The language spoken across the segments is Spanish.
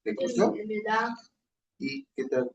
¿Te gustó? ¿Y qué tal?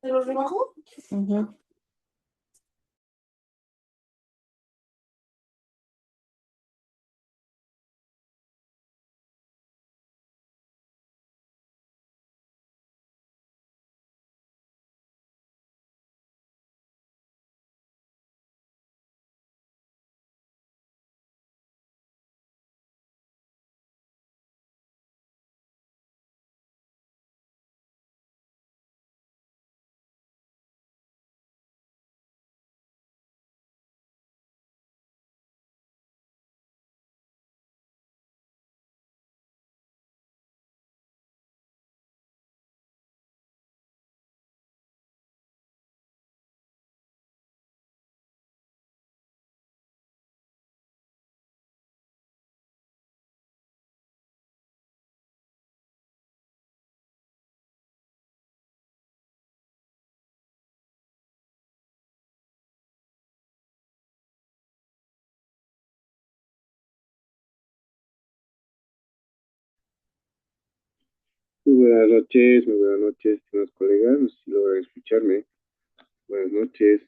¿Se los rebajo? Ujú. muy buenas noches, estimados colegas, no sé si logran escucharme. Buenas noches,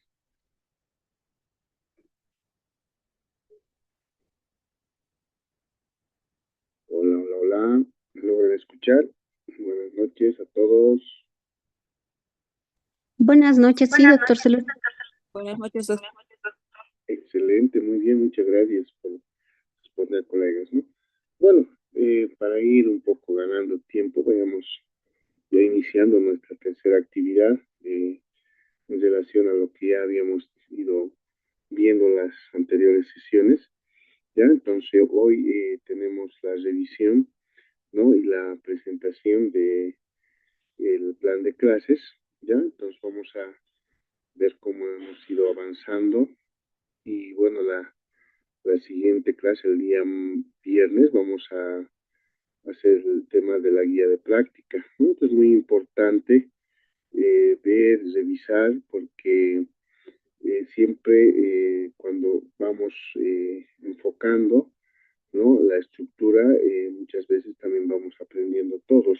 hola, hola, hola, ¿me logran escuchar? Buenas noches a todos. Buenas noches, sí, doctor. Buenas noches, doctor. Excelente, muy bien, muchas gracias por responder, colegas, ¿no? Bueno, para ir un poco ganando tiempo, vayamos ya iniciando nuestra tercera actividad en relación a lo que ya habíamos ido viendo las anteriores sesiones. Ya, entonces hoy tenemos la revisión, ¿no? Y la presentación de el plan de clases, ¿ya? Entonces vamos a ver cómo hemos ido avanzando y bueno, la siguiente clase el día viernes vamos a hacer el tema de la guía de práctica, ¿no? Esto es muy importante ver, revisar, porque siempre cuando vamos enfocando, ¿no? La estructura, muchas veces también vamos aprendiendo todos,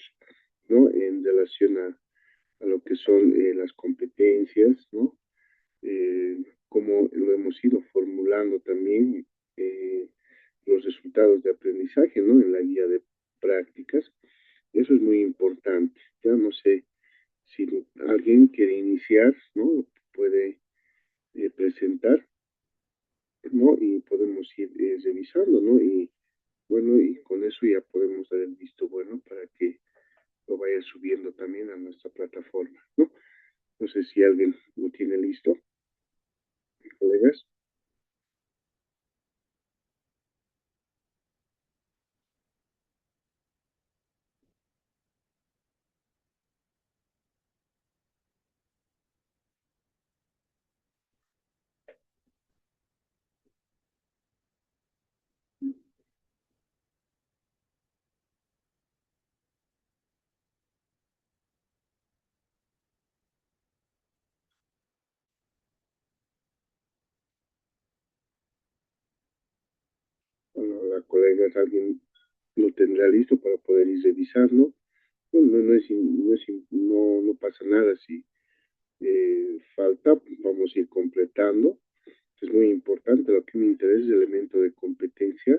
¿no? En relación a lo que son las competencias, ¿no? Cómo lo hemos ido formulando también, los resultados de aprendizaje, ¿no? En la guía de prácticas. Eso es muy importante. Ya no sé si alguien quiere iniciar, ¿no? Puede presentar, ¿no? Y podemos ir revisando, ¿no? Y bueno, y con eso ya podemos dar el visto bueno para que lo vaya subiendo también a nuestra plataforma, ¿no? No sé si alguien lo tiene listo, colegas. Bueno, la colegas, alguien lo tendrá listo para poder ir revisando. Bueno, no pasa nada si falta, pues vamos a ir completando. Es muy importante, lo que me interesa es el elemento de competencia,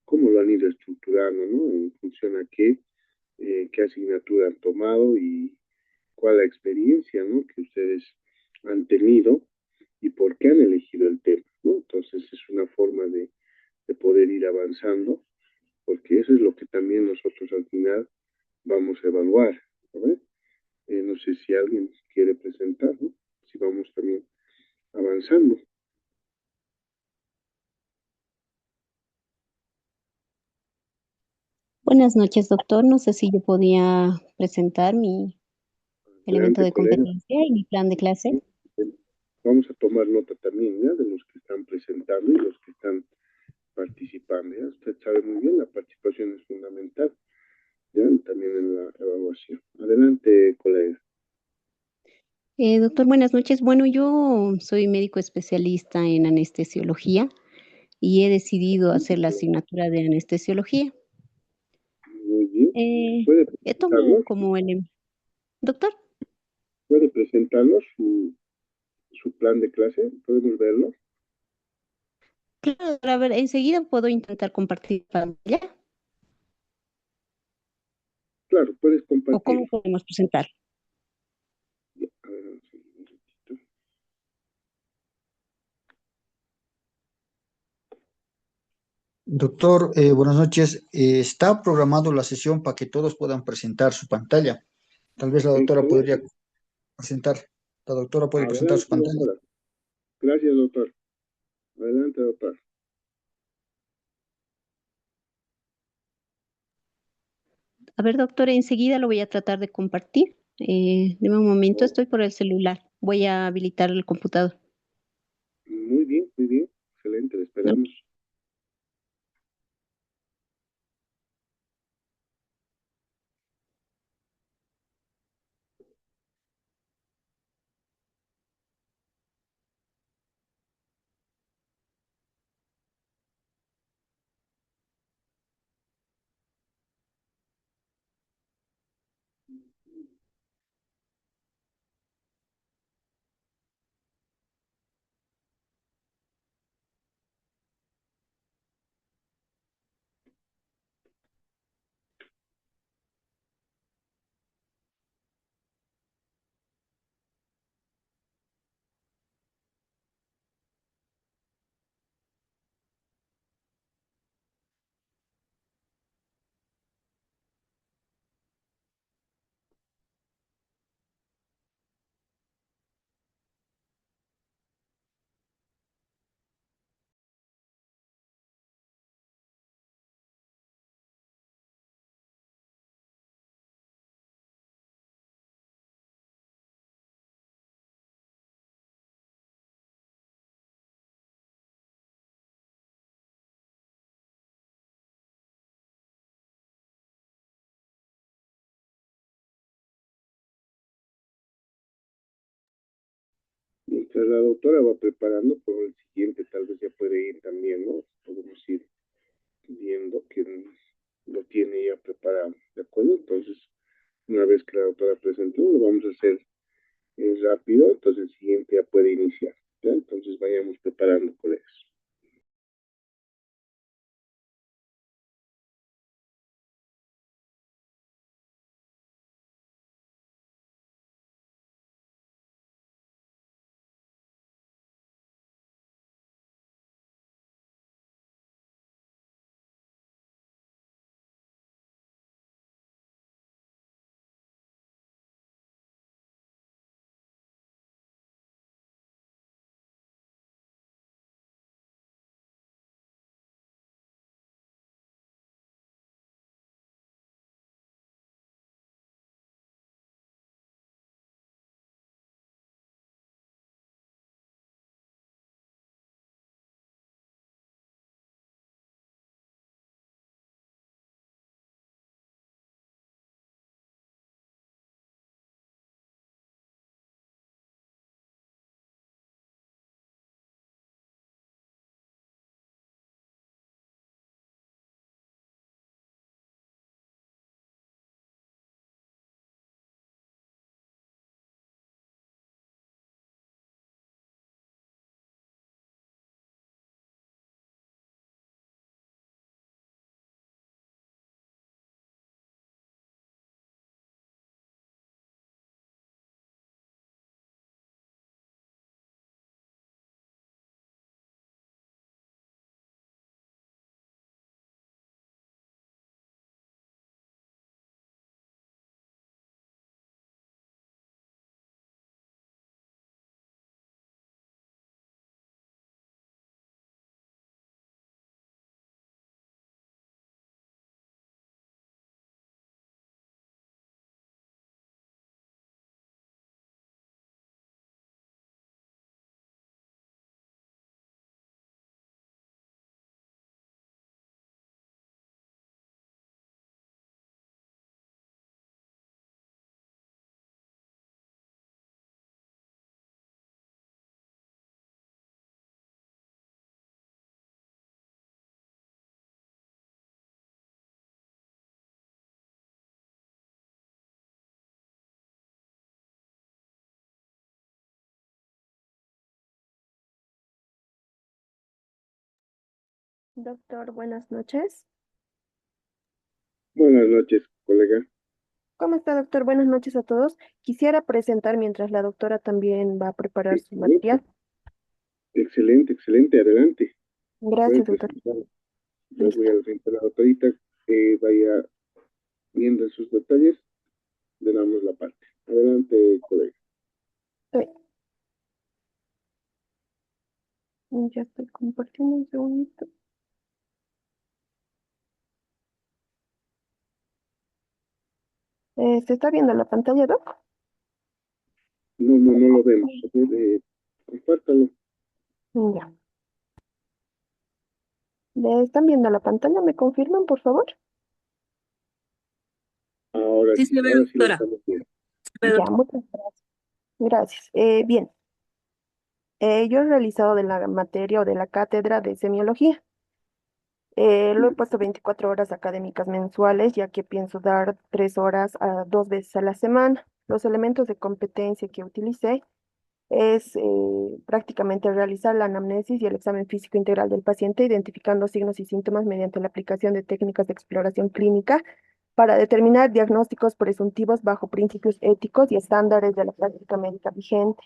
cómo lo han ido estructurando, ¿no? En función a qué asignatura han tomado y cuál la experiencia, ¿no? Que ustedes han tenido y por qué han elegido el tema, ¿no? Entonces es una forma de poder ir avanzando, porque eso es lo que también nosotros al final vamos a evaluar, ¿no? No sé si alguien quiere presentar, ¿no? Si vamos también avanzando. Buenas noches, doctor. No sé si yo podía presentar mi elemento Adelante, de colega. competencia y mi plan de clase. Vamos a tomar nota también, ¿ya? De los que están presentando y los que están participando, ¿ya? Usted sabe muy bien, la participación es fundamental, ¿ya? También en la evaluación. Adelante, colega. Doctor, buenas noches. Bueno, yo soy médico especialista en anestesiología y he decidido hacer la asignatura de anestesiología. Muy bien. Eh, ¿Puede He tomado presentarnos? como el... Doctor, ¿Puede presentarnos su plan de clase? ¿Podemos verlo? claro, a ver, enseguida puedo intentar compartir pantalla Claro, puedes o cómo compartirlo. podemos presentar. Ya, a ver, un segundito. Doctor, buenas noches. Está programado la sesión para que todos puedan presentar su pantalla. Tal vez la doctora podría Excelente. presentar. La doctora puede presentar su Adelante, pantalla. doctora. Gracias, doctor. Adelante, doctor. A ver, doctor, enseguida lo voy a tratar de compartir. Deme un momento, Oh, estoy por el celular. Voy a habilitar el computador. muy bien, muy bien. Excelente, le esperamos. mientras la doctora va preparando, por el siguiente tal vez ya puede ir también, ¿no? Podemos ir viendo quién lo tiene ya preparado, ¿de acuerdo? Entonces, una vez que la doctora presentó, lo vamos a hacer rápido, entonces el siguiente ya puede iniciar, ¿ya? Entonces vayamos preparando, colegas. Doctor, buenas noches. Buenas noches, colega. ¿Cómo está, doctor? Buenas noches a todos. Quisiera presentar mientras la doctora también va a preparar su material. Excelente, excelente, adelante. Gracias, Puede doctor. presentar. Yo voy al frente de la doctorita, que vaya viendo sus detalles, le damos la parte. Adelante, colega. Ya estoy compartiendo un segundito. ¿Se está viendo la pantalla, doc? No lo vemos. Compártalo. Ya. ¿Le están viendo la pantalla? ¿Me confirman, por favor? Ahora Sí sí, se ve, ahora sí lo doctora. estamos viendo. Ya, muchas gracias. Gracias. Bien, yo he realizado de la materia o de la cátedra de semiología. Lo he puesto 24 horas académicas mensuales, ya que pienso dar 3 horas a 2 veces a la semana. Los elementos de competencia que utilicé es prácticamente realizar la anamnesis y el examen físico integral del paciente, identificando signos y síntomas mediante la aplicación de técnicas de exploración clínica para determinar diagnósticos presuntivos bajo principios éticos y estándares de la práctica médica vigente.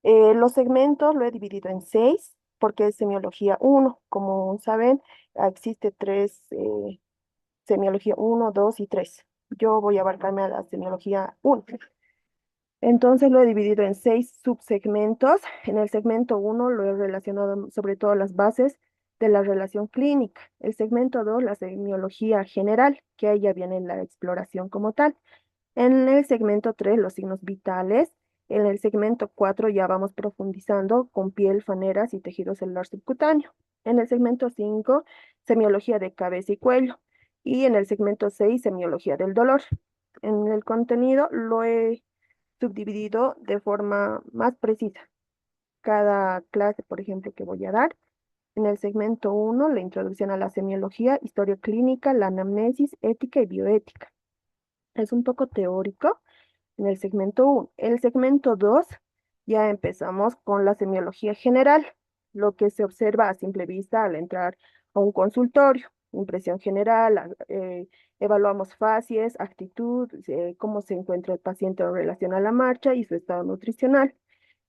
Los segmentos lo he dividido en 6 porque es semiología 1. Como saben, existe 3, semiología 1, 2 y 3. Yo voy a abarcarme a la semiología 1. Entonces lo he dividido en 6 subsegmentos. En el segmento 1 lo he relacionado sobre todo las bases de la relación clínica. El segmento 2, la semiología general, que ahí ya viene la exploración como tal. En el segmento 3, los signos vitales. En el segmento 4 ya vamos profundizando con piel, faneras y tejido celular subcutáneo. En el segmento 5, semiología de cabeza y cuello. Y en el segmento 6, semiología del dolor. En el contenido lo he subdividido de forma más precisa. Cada clase, por ejemplo, que voy a dar. En el segmento 1, la introducción a la semiología, historia clínica, la anamnesis, ética y bioética. Es un poco teórico en el segmento 1. El segmento 2 ya empezamos con la semiología general, lo que se observa a simple vista al entrar a un consultorio. Impresión general, evaluamos facies, actitud, cómo se encuentra el paciente en relación a la marcha y su estado nutricional,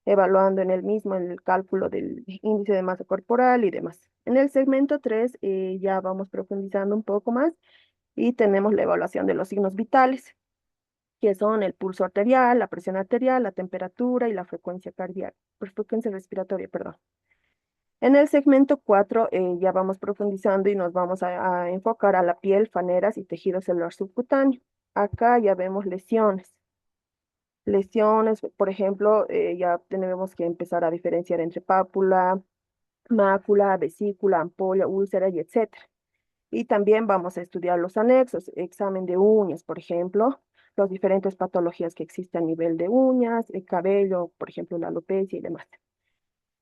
evaluando en el mismo el cálculo del índice de masa corporal y demás. En el segmento 3 ya vamos profundizando un poco más y tenemos la evaluación de los signos vitales, que son el pulso arterial, la presión arterial, la temperatura y la frecuencia cardíaca, frecuencia respiratoria, perdón. En el segmento 4 ya vamos profundizando y nos vamos a enfocar a la piel, faneras y tejido celular subcutáneo. Acá ya vemos lesiones. Lesiones, por ejemplo, ya tenemos que empezar a diferenciar entre pápula, mácula, vesícula, ampolla, úlcera y etcétera. Y también vamos a estudiar los anexos, examen de uñas, por ejemplo, las diferentes patologías que existen a nivel de uñas, el cabello, por ejemplo, la alopecia y demás.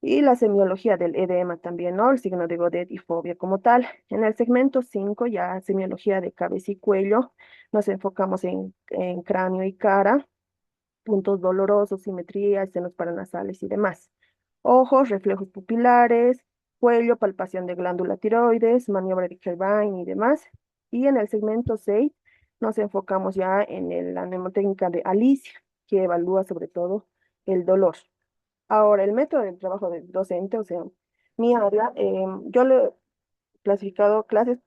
Y la semiología del edema también, ¿no? El signo de Godet y fobia como tal. En el segmento 5, ya semiología de cabeza y cuello, nos enfocamos en cráneo y cara, puntos dolorosos, simetría, senos paranasales y demás. Ojos, reflejos pupilares, cuello, palpación de glándula tiroides, maniobra de Kirchhoff y demás. Y en el segmento 6 nos enfocamos ya en la mnemotécnica de Alicia, que evalúa sobre todo el dolor. Ahora, el método de trabajo del docente, o sea, mi área, yo le he clasificado clases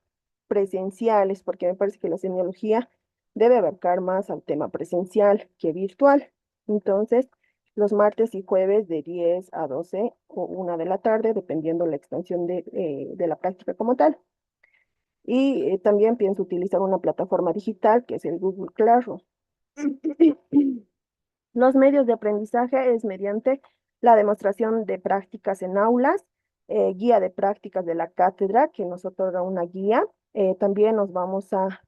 presenciales, porque me parece que la semiología debe abarcar más al tema presencial que virtual. Entonces, los martes y jueves de 10 a 12 o 1 de la tarde, dependiendo la extensión de la práctica como tal. Y también pienso utilizar una plataforma digital que es el Google Classroom. Los medios de aprendizaje es mediante la demostración de prácticas en aulas, guía de prácticas de la cátedra que nos otorga una guía. También nos vamos a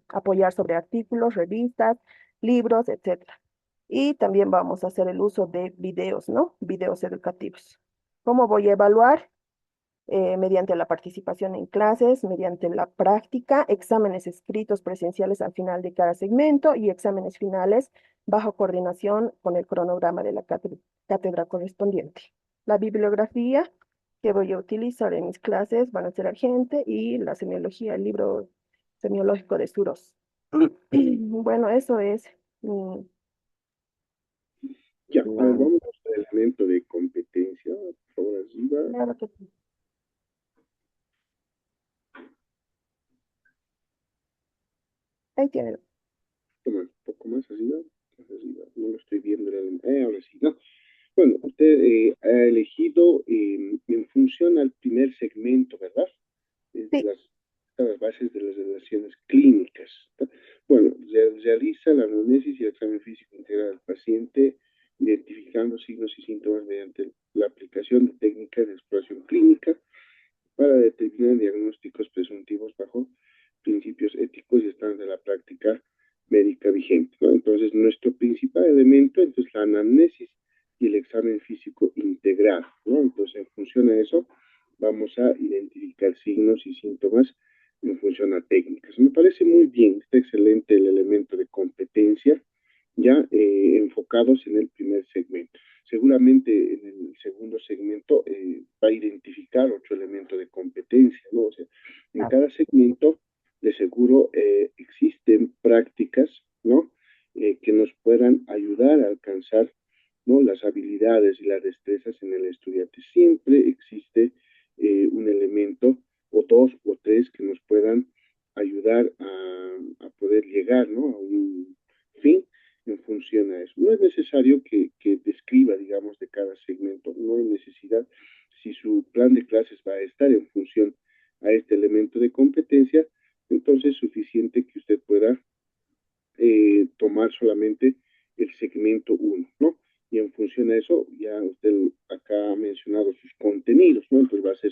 apoyar sobre artículos, revistas, libros, etcétera. Y también vamos a hacer el uso de videos, ¿no? Videos educativos. ¿Cómo voy a evaluar? Mediante la participación en clases, mediante la práctica, exámenes escritos presenciales al final de cada segmento y exámenes finales bajo coordinación con el cronograma de la cátedra correspondiente. La bibliografía que voy a utilizar en mis clases van a ser Argente y la semiología, el libro semiológico de Suros. Bueno, eso es mi... Ya, vamos al elemento de competencia, por favor, Aziza. Claro que sí. Ahí tienen. Toma un poco más, Aziza. No lo estoy viendo realmente. Ahora sí, ¿no? Bueno, usted ha elegido en función al primer segmento, ¿verdad? Sí. Las bases de las relaciones clínicas. Bueno, realiza la anamnesis y el examen físico integral del paciente, identificando signos y síntomas mediante la aplicación de técnicas de exploración clínica para determinar diagnósticos presuntivos bajo principios éticos y estándares de la práctica médica vigente, ¿no? Entonces, nuestro principal elemento es la anamnesis y el examen físico integral, ¿no? Entonces, en función a eso, vamos a identificar signos y síntomas en función a técnicas. Me parece muy bien, está excelente el elemento de competencia, ya enfocados en el primer segmento. Seguramente en el segundo segmento va a identificar otro elemento de competencia, ¿no? O sea, en cada segmento de seguro existen prácticas, ¿no? Que nos puedan ayudar a alcanzar, ¿no? Las habilidades y las destrezas en el estudiante. Siempre existe un elemento o dos o tres que nos puedan ayudar a poder llegar, ¿no? A un fin en función a eso. No es necesario que describa, digamos, de cada segmento, no hay necesidad. Si su plan de clases va a estar en función a este elemento de competencia, entonces es suficiente que usted pueda tomar solamente el segmento 1, ¿no? Y en función a eso, ya usted acá ha mencionado sus contenidos, ¿no? Entonces va a ser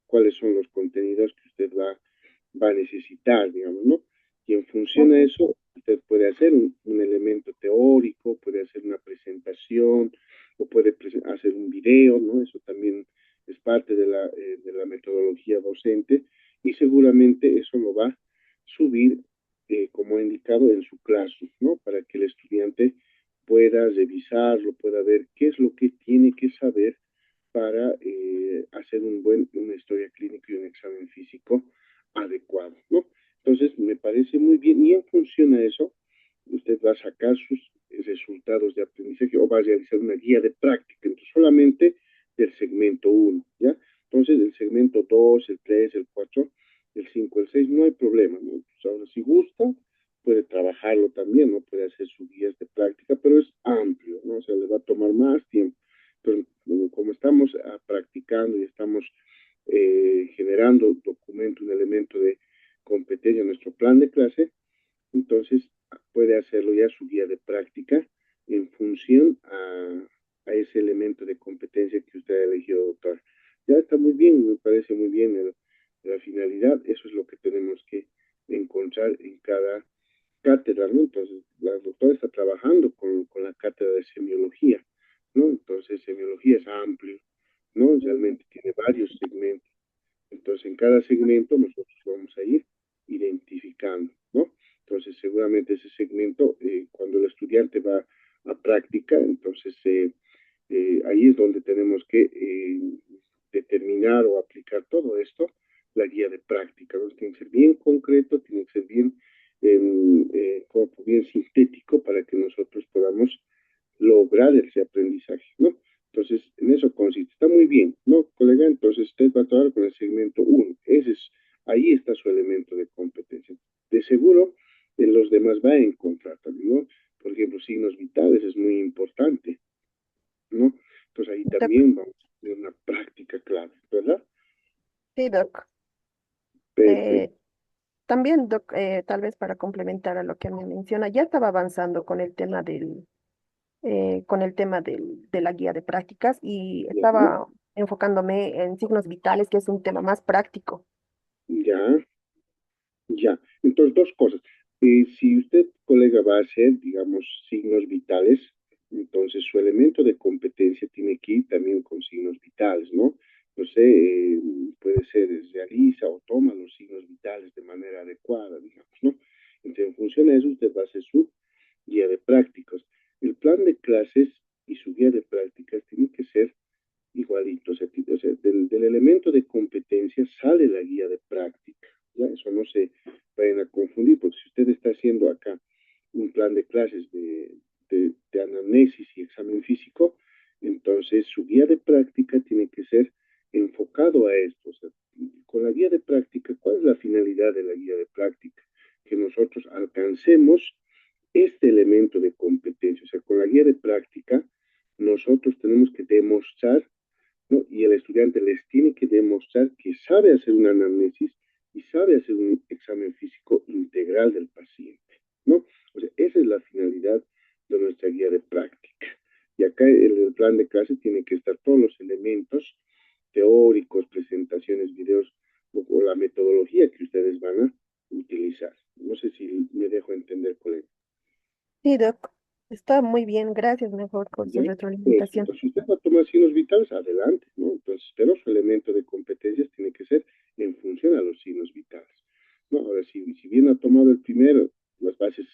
cuáles son los contenidos que usted va a necesitar, digamos, ¿no? Y en función a eso, usted puede hacer un elemento teórico, puede video, ¿no? Eso también es parte de la metodología docente y seguramente eso lo va a subir, como he indicado, en su clase, ¿no? Para que el estudiante pueda revisarlo, pueda ver qué es lo que tiene que saber para hacer una historia clínica y un examen físico adecuado, ¿no? Entonces, me parece muy bien y en función a eso, usted va a sacar sus resultados de aprendizaje o va a realizar una guía de práctica, entonces solamente del segmento 1, ¿ya? Entonces, el segmento 2, el 3, el 4, el 5, el 6, no hay problema, ¿no? Entonces, ahora, si gusta, puede trabajarlo también, ¿no? Puede hacer sus guías de práctica, pero es amplio, ¿no? O sea, le va a tomar más tiempo. Pero como estamos practicando y estamos generando documento, un elemento de competencia en nuestro plan de clase, entonces puede hacerlo ya su guía de práctica en función a ese elemento de competencia que usted ha elegido, doctor. Ya está muy bien, me parece muy bien la finalidad, eso es lo que tenemos que encontrar en cada cátedra, ¿no? Entonces, la doctora está trabajando con la cátedra de semiología, ¿no? Entonces, semiología es amplio, ¿no? Realmente tiene varios segmentos. Entonces, en cada segmento nosotros vamos a ir identificando, ¿no? Entonces, seguramente ese segmento, cuando el estudiante va a práctica, entonces ahí es donde tenemos que determinar o aplicar todo esto, la guía de práctica, ¿no? Tiene que ser bien concreto, tiene que ser bien, bien sintético para que nosotros podamos lograr ese aprendizaje, ¿no? Entonces, en eso consiste. Está muy bien, ¿no, colega? Entonces, usted va a trabajar con el segmento 1. Ahí está su elemento de competencia. De seguro, en los demás va a encontrar también, ¿no? Por ejemplo, signos vitales es muy importante, ¿no? Entonces, ahí Doc, también vamos a tener una práctica clave, ¿verdad? sí, Doc. Perfecto. También, Doc, tal vez para complementar a lo que me menciona, ya estaba avanzando con el tema de la guía de prácticas y Ya, estaba enfocándome en signos vitales, que es un tema más práctico. ya, ya. Entonces, dos cosas. Si usted, colega, va a hacer, digamos, signos vitales, entonces su elemento de competencia tiene que ir también con signos vitales, ¿no? No sé, puede ser, realiza o toma los signos vitales de manera adecuada, digamos, ¿no? Entonces, en función a eso, usted va a hacer su guía de prácticas. El plan de clases y su guía de prácticas tiene que ser igualito, o sea, del elemento de competencia sale la guía de práctica, ¿ya? Eso no se vayan a confundir, porque si usted está haciendo acá un plan de clases de anamnesis y examen físico, entonces su guía de práctica tiene que ser enfocado a esto, o sea, con la guía de práctica, ¿cuál es la finalidad de la guía de práctica? Que nosotros alcancemos este elemento de competencia, o sea, con la guía de práctica, nosotros tenemos que demostrar, ¿no? Y el estudiante les tiene que demostrar que sabe hacer una anamnesis y sabe hacer un examen físico integral del paciente, ¿no? O sea, esa es la finalidad de nuestra guía de práctica. Y acá en el plan de clase tiene que estar todos los elementos teóricos, presentaciones, videos o la metodología que ustedes van a utilizar. No sé si me dejo entender, colega. Sí, Doc, está muy bien, gracias mejor por su ¿Ya? Eso. retroalimentación. Entonces, si usted va a tomar signos vitales, adelante, ¿no? Entonces, pero su elemento de competencias tiene que ser en función a los signos vitales, ¿no? Ahora, si bien ha tomado el primero, las bases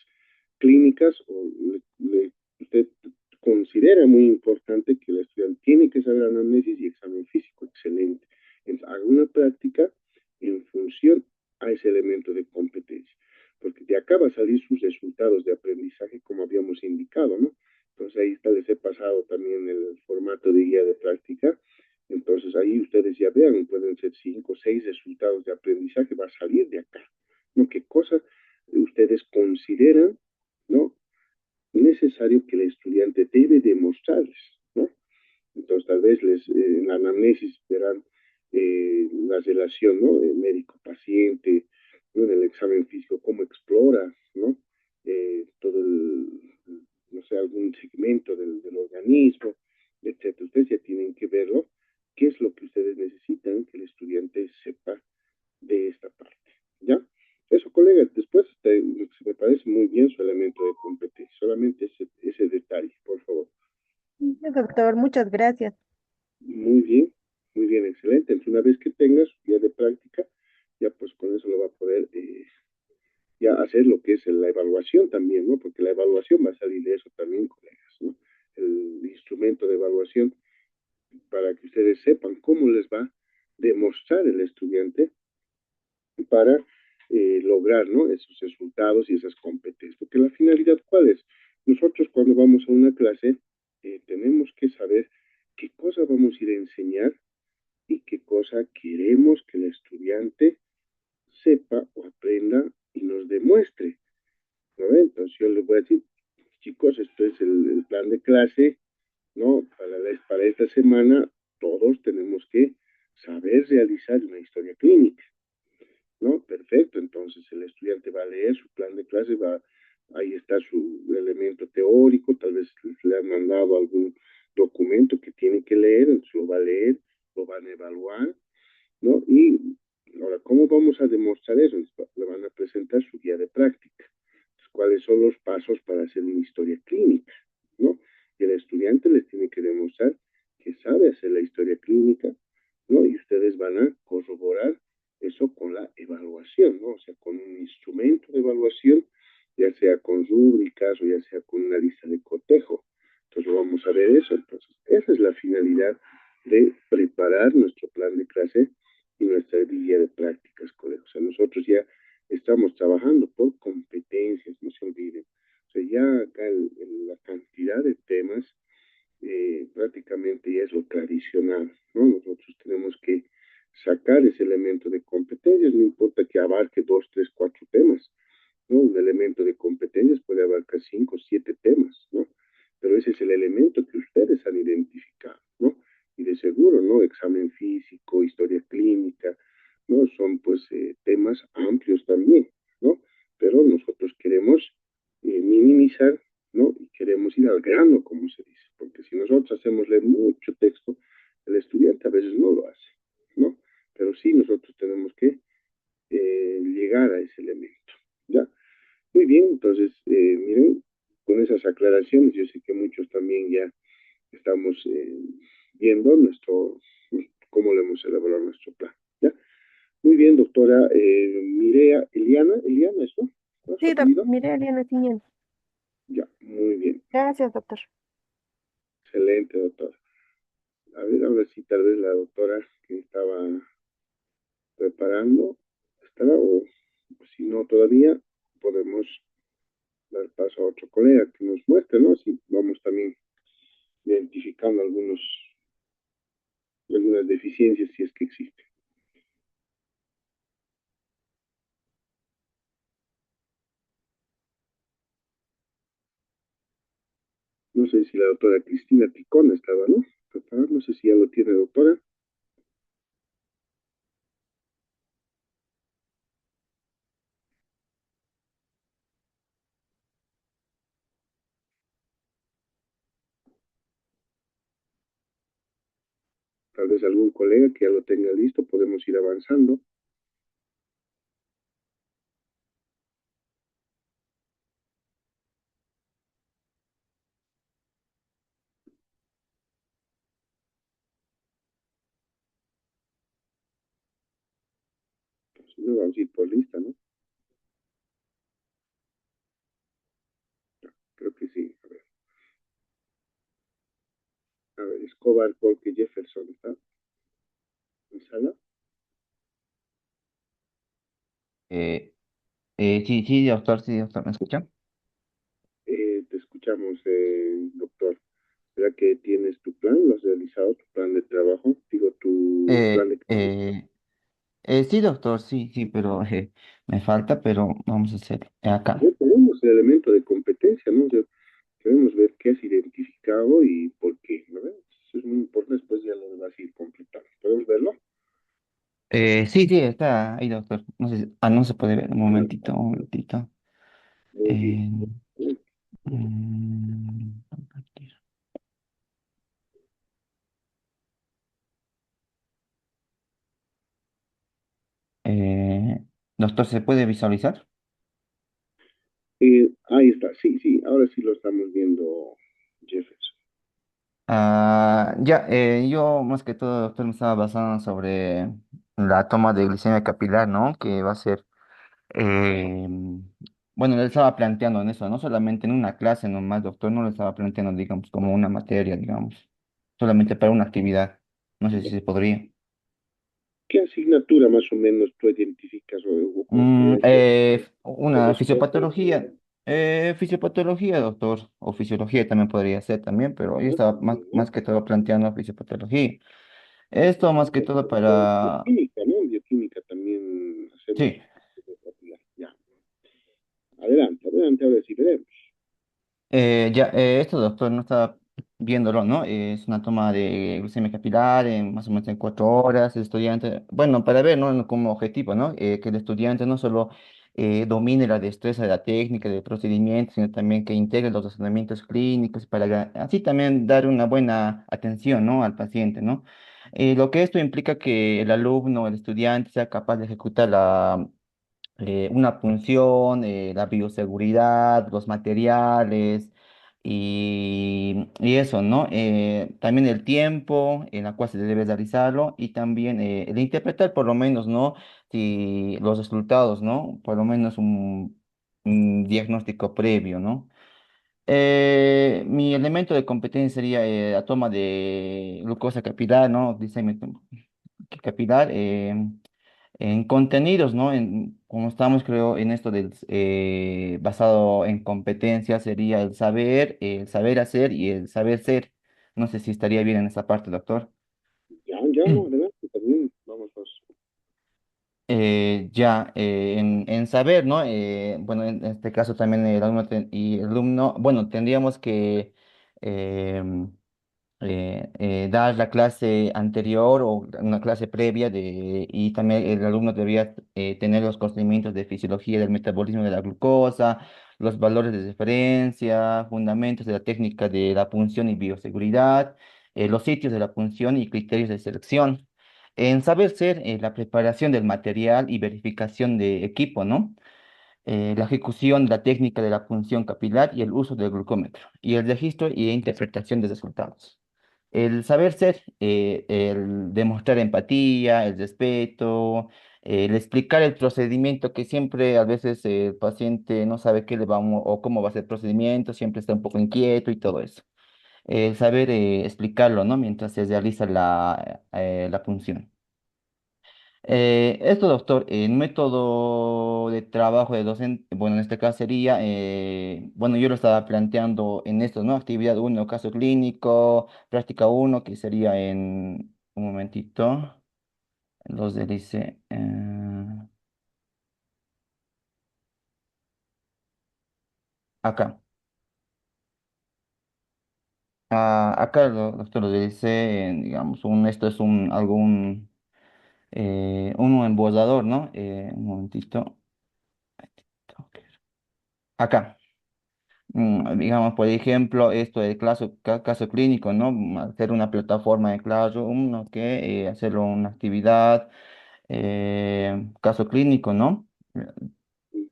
clínicas, o usted considera muy importante que el estudiante tiene que saber anamnesis y examen físico, excelente. Entonces, haga una práctica en función a ese elemento de competencia, porque de acá va a salir sus resultados de aprendizaje como habíamos indicado, ¿no? Entonces ahí está, les he pasado también el formato de guía de práctica. Entonces ahí ustedes ya vean, pueden ser 5 o 6 resultados de aprendizaje, va a salir de acá, ¿no? ¿Qué cosa ustedes consideran, ¿no? Necesario que el estudiante debe demostrarles, ¿no? Entonces tal vez en la anamnesis verán la relación, ¿no? Médico-paciente, ¿no? En el examen físico, cómo explora, ¿no? Todo no sé, algún segmento del organismo, etcétera. Ustedes ya tienen que verlo, qué es lo que ustedes necesitan que el estudiante sepa de esta parte, ¿ya? Eso, colega, después me parece muy bien su elemento de competencia, solamente ese detalle, por favor. Sí, doctor, muchas gracias. muy bien, excelente. Entonces, una vez que tengas su guía de práctica, ya pues con eso lo va a poder ya hacer lo que es la evaluación también, ¿no? Porque la evaluación va a salir de eso también, colegas, ¿no? El instrumento de evaluación para que ustedes sepan cómo les va a demostrar el estudiante para lograr, ¿no? Esos resultados y esas competencias. Porque la finalidad, ¿cuál es? Nosotros cuando vamos a una clase tenemos que saber qué cosa vamos a ir a enseñar y qué cosa queremos que el estudiante sepa o aprenda y nos demuestre, ¿no? Entonces yo les voy a decir, chicos, esto es el plan de clase, ¿no? Para esta semana todos tenemos que saber realizar una historia clínica, ¿no? Perfecto, entonces el estudiante va a leer su plan de clase, ahí está su elemento teórico, tal vez le han mandado algún documento que tiene que leer, entonces lo va a leer, lo van a evaluar, ¿no? Y ahora, ¿cómo vamos a demostrar eso? Le van a presentar su guía de práctica. Entonces, ¿cuáles son los pasos para hacer una historia clínica? ¿No? Y el estudiante les tiene que demostrar que sabe hacer la historia clínica, ¿no? Y ustedes van a corroborar eso con la evaluación, ¿no? O sea, con un instrumento de evaluación, ya sea con rúbricas o ya sea con una lista de cotejo. Entonces, vamos a ver eso. Entonces, esa es la finalidad de preparar nuestro plan de clase y nuestra guía de prácticas, colegas. O sea, nosotros ya estamos trabajando por competencias, no se olviden. O sea, ya acá la cantidad de temas prácticamente ya es lo tradicional, ¿no? Nosotros tenemos que sacar ese elemento de competencias, no importa que abarque 2, 3, 4 temas, ¿no? Un elemento de competencias puede abarcar 5, 7 temas, ¿no? Pero ese es el elemento que ustedes han identificado, ¿no? Y de seguro, ¿no? Examen físico, historia clínica, ¿no? Son pues temas amplios también, ¿no? Pero nosotros queremos minimizar, ¿no? Y queremos ir al grano, como se dice, porque si nosotros hacemos leer mucho texto, el estudiante a veces no lo hace, ¿no? Pero sí nosotros tenemos que llegar a ese elemento, ¿ya? Muy bien, entonces, miren, con esas aclaraciones, yo sé que muchos también ya estamos viendo cómo le hemos elaborado nuestro plan, ¿ya? Muy bien, doctora Mirea, Eliana, ¿eso? ¿Cuál es su Sí, apellido? mire, Eliana Ciñón. Ya, muy bien, Gracias, doctor. excelente, doctora. A ver, ahora sí, tal vez la doctora que estaba preparando estará, o si no todavía, podemos dar paso a otro colega que nos muestre, ¿no? Si vamos también identificando algunas deficiencias si es que existen. No sé si la doctora Cristina Picón estaba, ¿no? No sé si ya lo tiene, doctora. Tal vez algún colega que ya lo tenga listo, podemos ir avanzando. Si no, vamos a ir por lista, ¿no? Creo que sí. A ver, Escobar, Porque Jefferson, ¿está en sala? Eh, sí, sí, doctor, ¿me escucha? Te escuchamos, doctor. ¿Será que tienes tu plan? ¿Lo has realizado, tu plan de trabajo? Digo, tu plan Eh, de... eh, sí, doctor, sí, sí, pero me falta, pero vamos a hacer Ya acá. tenemos el elemento de competencia, ¿no? O sea, queremos ver qué has identificado y por qué, ¿no? Eso es muy importante, después ya lo vas a ir completando. ¿Podemos verlo? Sí, sí, está ahí, doctor. No sé, no se puede ver. Un momentito, un momentito. Muy bien. Eh, compartir. Eh, doctor, ¿se puede visualizar? Ahí está, sí, sí, ahora sí lo estamos viendo, Jefferson. Ya, yo más que todo, doctor, me estaba basando sobre la toma de glicemia capilar, ¿no? Que va a ser, eh, bueno, le estaba planteando en eso, no solamente en una clase nomás, doctor, no le estaba planteando, digamos, como una materia, digamos, solamente para una actividad. No sé si se podría. ¿Qué asignatura más o menos tú identificas o Una corresponde? fisiopatología, doctor, o fisiología también podría ser también, pero yo estaba más que todo planteando fisiopatología. Esto más que todo O para... bioquímica, ¿no? Bioquímica también hacemos. Sí, Ya. Adelante, adelante, ahora sí veremos. ya, esto, doctor, no estaba viéndolo, ¿no? Es una toma de glucemia capilar en más o menos en 4 horas. El estudiante, bueno, para ver, ¿no? Como objetivo, ¿no? Que el estudiante no solo domine la destreza de la técnica, del procedimiento, sino también que integre los razonamientos clínicos para así también dar una buena atención, ¿no? Al paciente, ¿no? Lo que esto implica que el alumno, el estudiante, sea capaz de ejecutar una punción, la bioseguridad, los materiales y eso, ¿no? También el tiempo en la cual se debe realizarlo y también el interpretar por lo menos, ¿no? Si los resultados, ¿no? Por lo menos un diagnóstico previo, ¿no? Mi elemento de competencia sería la toma de glucosa capilar, ¿no? Glicemia capilar. En contenidos, ¿no? Como estamos, creo, en esto del basado en competencias, sería el saber hacer y el saber ser. No sé si estaría bien en esa parte, doctor. Ya, ya, no, adelante, también. Vamos, vamos. Ya, en saber, ¿no? Bueno, en este caso también el alumno y el alumno, bueno, tendríamos que em, dar la clase anterior o una clase previa y también el alumno debería tener los conocimientos de fisiología del metabolismo de la glucosa, los valores de referencia, fundamentos de la técnica de la punción y bioseguridad, los sitios de la punción y criterios de selección. En saber ser, la preparación del material y verificación de equipo, ¿no? La ejecución de la técnica de la punción capilar y el uso del glucómetro, y el registro y interpretación de resultados. El saber ser, el demostrar empatía, el respeto, el explicar el procedimiento, que siempre a veces el paciente no sabe qué le vamos o cómo va a ser el procedimiento, siempre está un poco inquieto y todo eso. El saber explicarlo, ¿no? Mientras se realiza la punción. Esto, doctor, el método de trabajo de docente, bueno, en este caso sería, bueno, yo lo estaba planteando en esto, ¿no? Actividad uno, caso clínico, práctica uno, que sería en, un momentito, los de dice, acá. Acá, doctor, lo dice, digamos, esto es un embobador, ¿no? Un momentito. Acá. Digamos, por ejemplo, esto del caso clínico, ¿no? Hacer una plataforma de Classroom, ¿no? Que hacerlo una actividad, caso clínico, ¿no?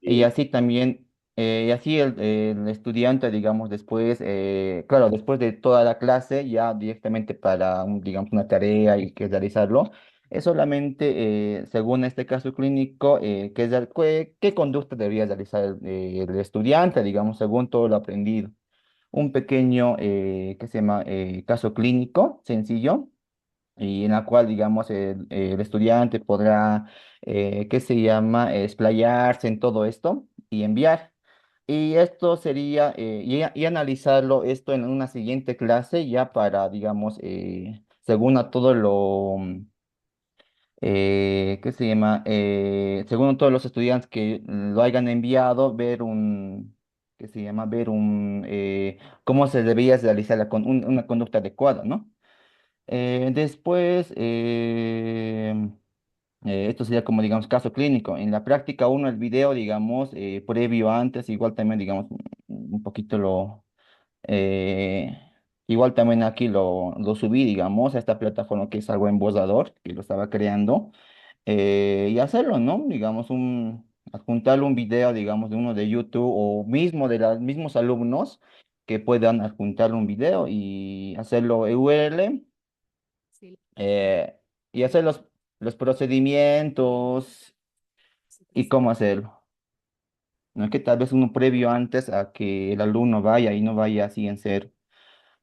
Y Bien. así también, y así el estudiante, digamos, después, claro, después de toda la clase, ya directamente para, digamos, una tarea y que realizarlo, es solamente, según este caso clínico, qué conducta debería realizar el estudiante, digamos, según todo lo aprendido. Un pequeño, ¿qué se llama? Caso clínico sencillo y en la cual, digamos, el estudiante podrá, ¿qué se llama?, explayarse en todo esto y enviar. Y esto sería, y analizarlo esto en una siguiente clase ya para, digamos, según a todo ¿qué se llama? Según todos los estudiantes que lo hayan enviado, ¿qué se llama? Ver cómo se debía realizar una conducta adecuada, ¿no? Después, esto sería como, digamos, caso clínico. En la práctica uno, el video, digamos, previo antes, igual también, digamos, un poquito eh, igual también aquí lo subí, digamos, a esta plataforma que es algo embozador, que lo estaba creando, y hacerlo, ¿no? Digamos, adjuntarle un video, digamos, de uno de YouTube o mismo de los mismos alumnos que puedan adjuntar un video y hacerlo URL Sí. y hacer los procedimientos y cómo hacerlo. No es que tal vez uno previo antes a que el alumno vaya y no vaya así en cero.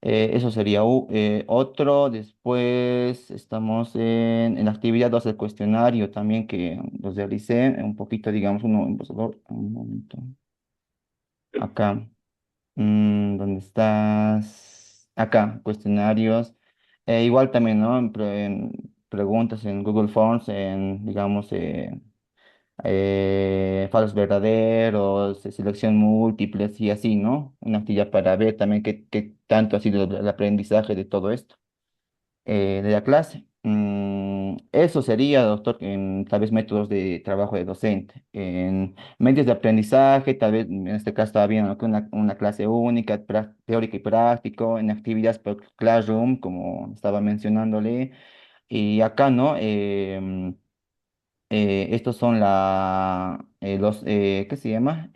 Eso sería otro. Después estamos en la actividad 2 del cuestionario también que los realicé. Un poquito, digamos, un momento. Acá. ¿Dónde estás? Acá, cuestionarios. Igual también, ¿no? En preguntas en Google Forms, digamos, falsos verdaderos, selección múltiples y así, ¿no? Una actividad para ver también qué tanto ha sido el aprendizaje de todo esto, de la clase. Eso sería, doctor, en tal vez métodos de trabajo de docente. En medios de aprendizaje, tal vez en este caso estaba bien, ¿no? Que una clase única, teórico y práctico, en actividades por Classroom, como estaba mencionándole. Y acá, ¿no? Estos son ¿qué se llama?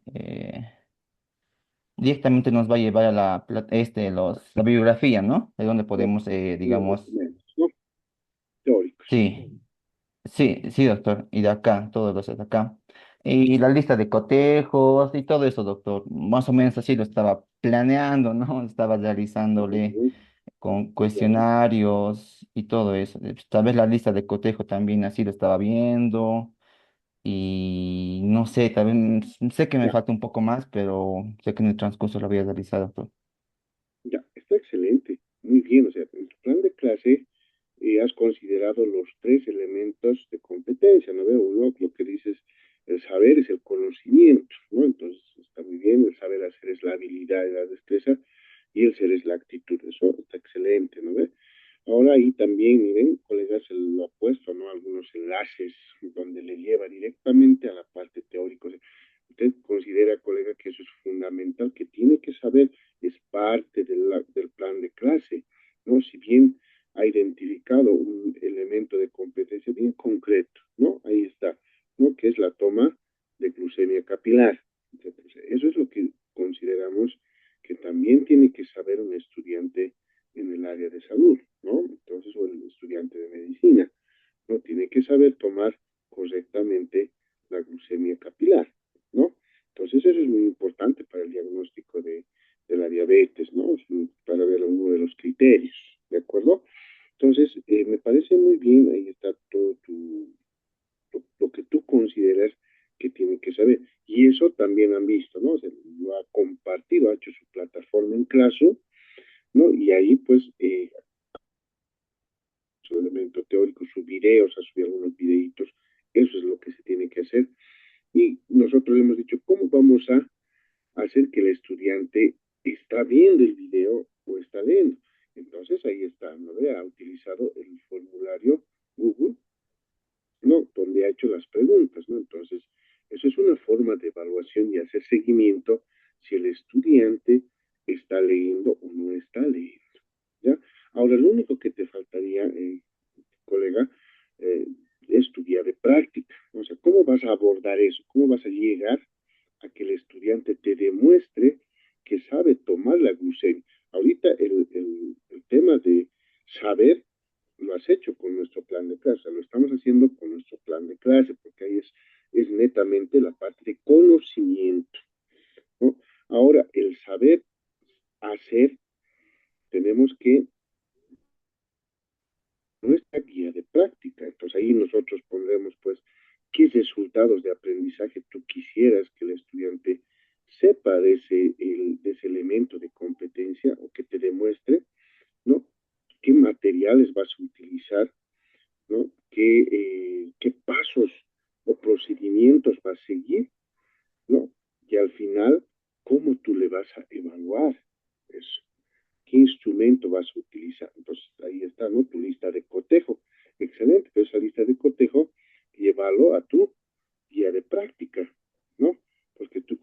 Directamente nos va a llevar a la bibliografía, ¿no? De donde podemos, Los digamos, documentos, ¿no? Teóricos. sí, sí, sí, doctor, y de acá, todos los de acá. Y la lista de cotejos y todo eso, doctor, más o menos así lo estaba planeando, ¿no? Estaba realizándole Ujú, con ya. cuestionarios y todo eso. Tal vez la lista de cotejo también así lo estaba viendo. Y no sé, también sé que me Ya, falta un poco más, pero sé que en el transcurso lo había realizado todo. ya, está excelente, muy bien, o sea, en tu plan de clase has considerado los tres elementos de competencia, ¿no veo? Uno, lo que dices, el saber es el conocimiento, ¿no? Entonces está muy bien, el saber hacer es la habilidad y la destreza, y el ser es la actitud, eso está excelente, ¿no ve? Ahora ahí también, miren, colegas, lo ha puesto, ¿no? Algunos enlaces donde le lleva directamente a la parte teórica. O sea, usted considera, colega, que eso es fundamental, que tiene que saber, es parte del plan de clase, ¿no? Si bien ha identificado un elemento de competencia bien concreto, ¿no? Ahí está, ¿no? Que es la toma de glucemia capilar. Entonces, eso es lo que consideramos que también tiene que saber un estudiante en el área de salud, ¿no? Entonces, o el estudiante de medicina, ¿no? Tiene que saber tomar correctamente la glucemia capilar, ¿no? Entonces, eso es muy importante para el diagnóstico de la diabetes, ¿no? Para ver uno de los criterios, ¿de acuerdo? Entonces, me parece muy bien, ahí está todo lo que tú consideras que tiene que saber. Y eso también han visto, ¿no? O sea, lo ha compartido, ha hecho su plataforma en clase, ¿no? Y ahí, pues, su elemento teórico, sus videos, ha subido algunos videitos, eso es lo que se tiene que hacer. Y nosotros le hemos dicho, ¿cómo vamos a hacer que el estudiante está viendo el video o está leyendo? Entonces ahí está, ¿no? Ha utilizado el formulario Google, ¿no? Donde ha hecho las preguntas, ¿no? Entonces, eso es una forma de evaluación y hacer seguimiento si el estudiante está leyendo o no está leyendo, ¿ya? Ahora, lo único que te faltaría, colega, eh, es tu guía de práctica. O sea, ¿cómo vas a abordar eso? ¿Cómo vas a llegar a que el estudiante te demuestre que sabe tomar la glucemia? Ahorita el tema de saber lo has hecho con nuestro plan de clase, lo estamos haciendo con nuestro plan de clase, porque ahí es netamente la parte de conocimiento, ¿no? Ahora, el saber hacer, tenemos que nuestra guía de práctica. Entonces ahí nosotros pondremos pues qué resultados de aprendizaje tú quisieras que el estudiante sepa de ese elemento de competencia o que te demuestre, ¿no? ¿Qué materiales vas a utilizar, ¿no? ¿Qué pasos o procedimientos vas a seguir, ¿no? Y al final, ¿cómo tú le vas a evaluar eso? ¿Qué instrumento vas a utilizar? Entonces, ahí está, ¿no? Tu lista de cotejo. Excelente, pero esa lista de cotejo, llévalo a tu guía de práctica, ¿no? Porque tú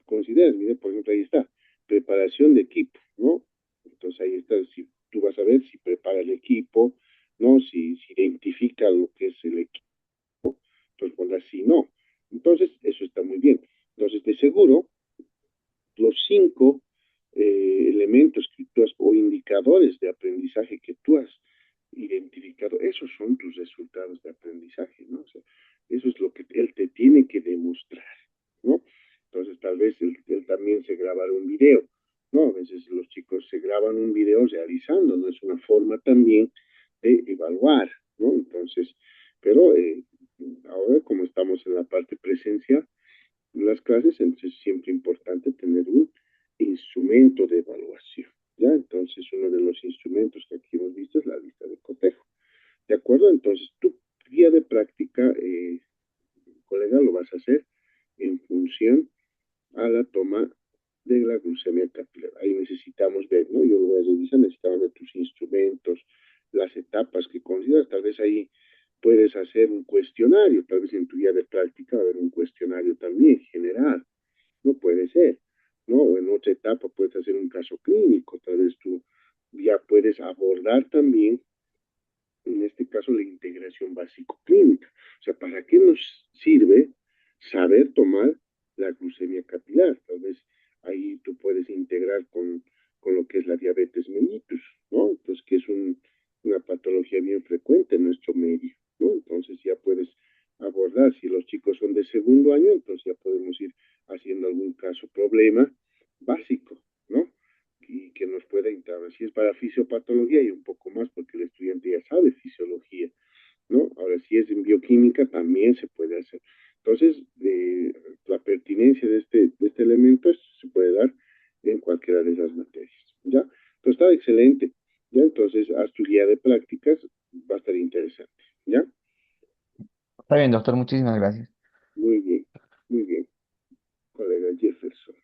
consideras, mire, por ejemplo, ahí está, preparación de equipo, ¿no? Entonces ahí está, si tú vas a ver si prepara el equipo, ¿no? Si identifica lo que es el equipo, entonces pondrás si no. Entonces, eso está muy bien. Entonces, de seguro, los cinco elementos que tú has, o indicadores de aprendizaje que tú has identificado, esos son tus resultados de aprendizaje, ¿no? O sea, eso es lo que él te tiene que demostrar, ¿no? Entonces, tal vez él también se grabará un video, ¿no? A veces los chicos se graban un video realizando, ¿no? Es una forma también de evaluar, ¿no? Entonces, pero ahora como estamos en la parte presencial, en las clases, entonces es siempre importante tener un instrumento de evaluación, ¿ya? Entonces, uno de los instrumentos que aquí hemos visto es la lista de cotejo, ¿de acuerdo? Entonces, tu guía de práctica, colega, lo vas a hacer en función a la toma de la glucemia capilar. Ahí necesitamos ver, ¿no? Yo lo voy a revisar, necesitamos ver tus instrumentos, las etapas que consideras, tal vez ahí puedes hacer un cuestionario, tal vez en tu guía de práctica va a haber un cuestionario también general, no puede ser, ¿no? O en otra etapa puedes hacer un caso clínico, tal vez tú ya puedes abordar también, en este caso, la integración básico-clínica. O sea, ¿para qué nos sirve saber tomar la glucemia capilar? Tal vez ahí tú puedes integrar con lo que es la diabetes mellitus, ¿no? Entonces, que es una patología bien frecuente en nuestro medio, ¿no? Entonces ya puedes abordar, si los chicos son de segundo año, entonces ya podemos ir haciendo algún caso problema básico, ¿no? Y que nos pueda integrar. Si es para fisiopatología y un poco más, porque el estudiante ya sabe fisiología, ¿no? Ahora, si es en bioquímica, también se puede hacer. Entonces, la pertinencia de este elemento se puede dar en cualquiera de esas materias, ¿ya? Entonces, está excelente, ¿ya? Entonces, haz tu guía de prácticas, va a estar interesante, ¿ya? Está bien, doctor, muchísimas gracias. Muy bien, colega Jefferson.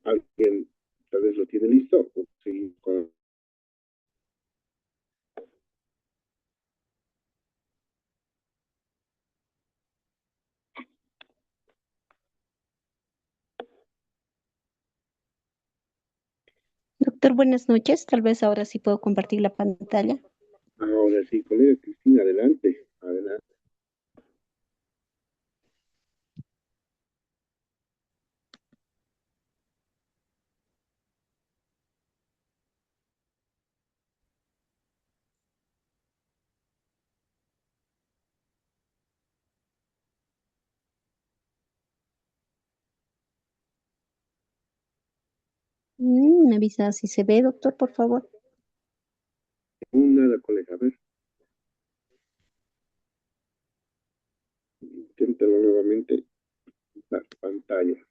¿Alguien tal vez lo tiene listo? ¿O seguimos con... Doctor, buenas noches. Tal vez ahora sí puedo compartir la pantalla. Ahora sí, colega Cristina, adelante, adelante. Me avisa si se ve, doctor, por favor. Nada, colega, a ver. Inténtalo nuevamente. La pantalla.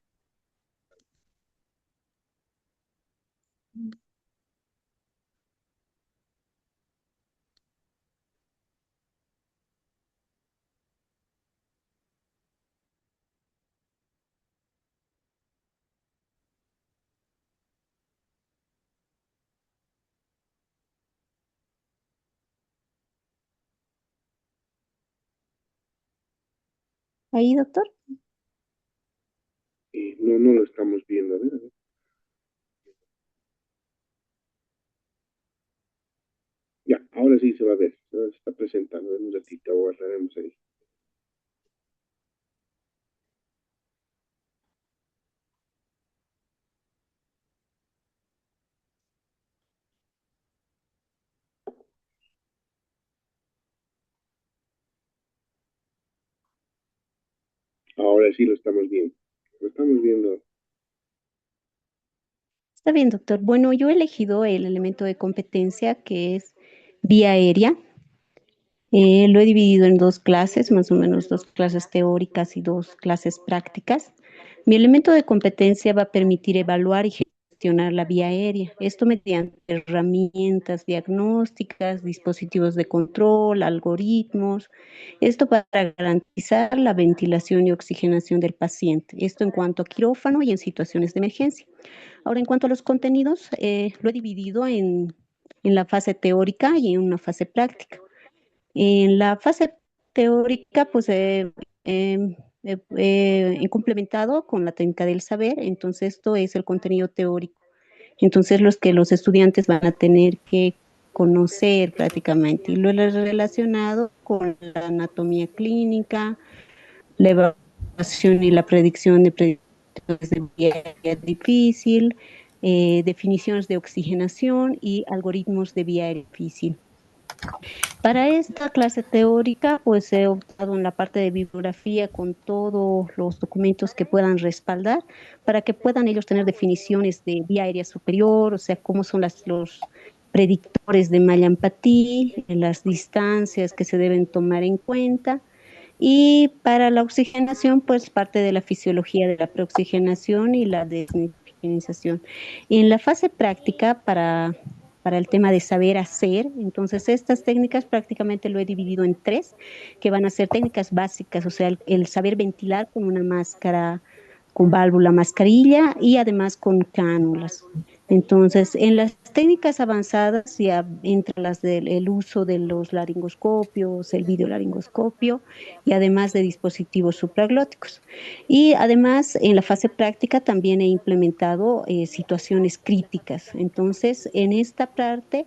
Ahí, doctor. No, no lo estamos viendo. A ver, a ver. Ya, ahora sí se va a ver. Se está presentando en un ratito. Aguardaremos ahí. Ahora sí lo estamos viendo. Lo estamos viendo. Está bien, doctor. Bueno, yo he elegido el elemento de competencia que es vía aérea. Lo he dividido en dos clases, más o menos dos clases teóricas y dos clases prácticas. Mi elemento de competencia va a permitir evaluar y gestionar la vía aérea. Esto mediante herramientas diagnósticas, dispositivos de control, algoritmos. Esto para garantizar la ventilación y oxigenación del paciente. Esto en cuanto a quirófano y en situaciones de emergencia. Ahora, en cuanto a los contenidos, lo he dividido en la fase teórica y en una fase práctica. En la fase teórica, pues he complementado con la técnica del saber, entonces esto es el contenido teórico. Entonces los que los estudiantes van a tener que conocer prácticamente y lo relacionado con la anatomía clínica, la evaluación y la predicción de predictores de vía aérea difícil, definiciones de oxigenación y algoritmos de vía aérea difícil. Para esta clase teórica, pues he optado en la parte de bibliografía con todos los documentos que puedan respaldar para que puedan ellos tener definiciones de vía aérea superior, o sea, cómo son los predictores de Mallampatí, las distancias que se deben tomar en cuenta. Y para la oxigenación, pues parte de la fisiología de la preoxigenación y la desnitrogenización. En la fase práctica, para el tema de saber hacer, entonces estas técnicas prácticamente lo he dividido en tres, que van a ser técnicas básicas, o sea, el saber ventilar con una máscara, con válvula mascarilla y además con cánulas. Entonces, en las técnicas avanzadas, ya entre las del uso de los laringoscopios, el videolaringoscopio y además de dispositivos supraglóticos. Y además, en la fase práctica también he implementado situaciones críticas. Entonces, en esta parte,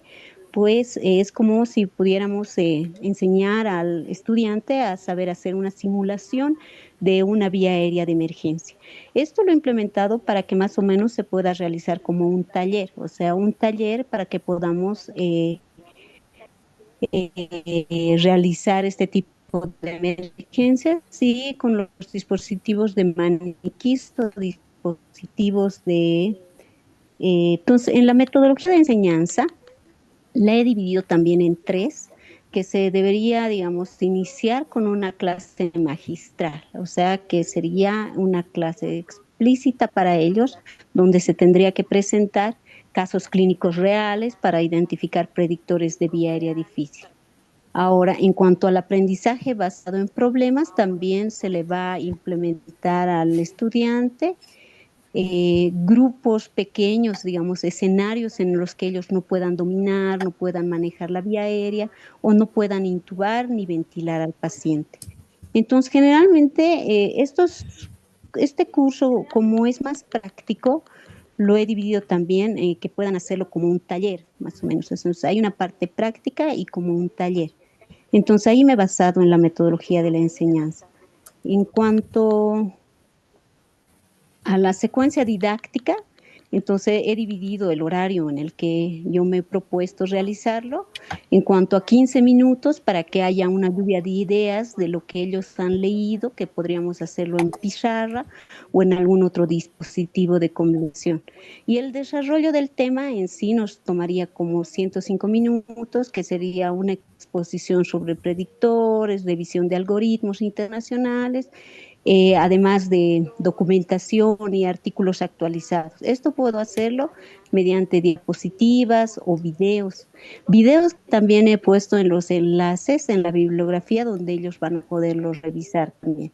pues es como si pudiéramos enseñar al estudiante a saber hacer una simulación de una vía aérea de emergencia. Esto lo he implementado para que más o menos se pueda realizar como un taller, o sea, un taller para que podamos realizar este tipo de emergencias, sí, con los dispositivos de maniquís, dispositivos de... entonces, en la metodología de enseñanza, la he dividido también en tres, que se debería, digamos, iniciar con una clase magistral, o sea, que sería una clase explícita para ellos, donde se tendría que presentar casos clínicos reales para identificar predictores de vía aérea difícil. Ahora, en cuanto al aprendizaje basado en problemas, también se le va a implementar al estudiante grupos pequeños, digamos, escenarios en los que ellos no puedan dominar, no puedan manejar la vía aérea o no puedan intubar ni ventilar al paciente. Entonces, generalmente, este curso, como es más práctico, lo he dividido también que puedan hacerlo como un taller, más o menos. Entonces, hay una parte práctica y como un taller. Entonces, ahí me he basado en la metodología de la enseñanza. En cuanto a la secuencia didáctica, entonces he dividido el horario en el que yo me he propuesto realizarlo en cuanto a 15 minutos para que haya una lluvia de ideas de lo que ellos han leído, que podríamos hacerlo en pizarra o en algún otro dispositivo de comunicación. Y el desarrollo del tema en sí nos tomaría como 105 minutos, que sería una exposición sobre predictores, revisión de algoritmos internacionales, además de documentación y artículos actualizados. Esto puedo hacerlo mediante diapositivas o videos. Videos también he puesto en los enlaces en la bibliografía donde ellos van a poderlos revisar también.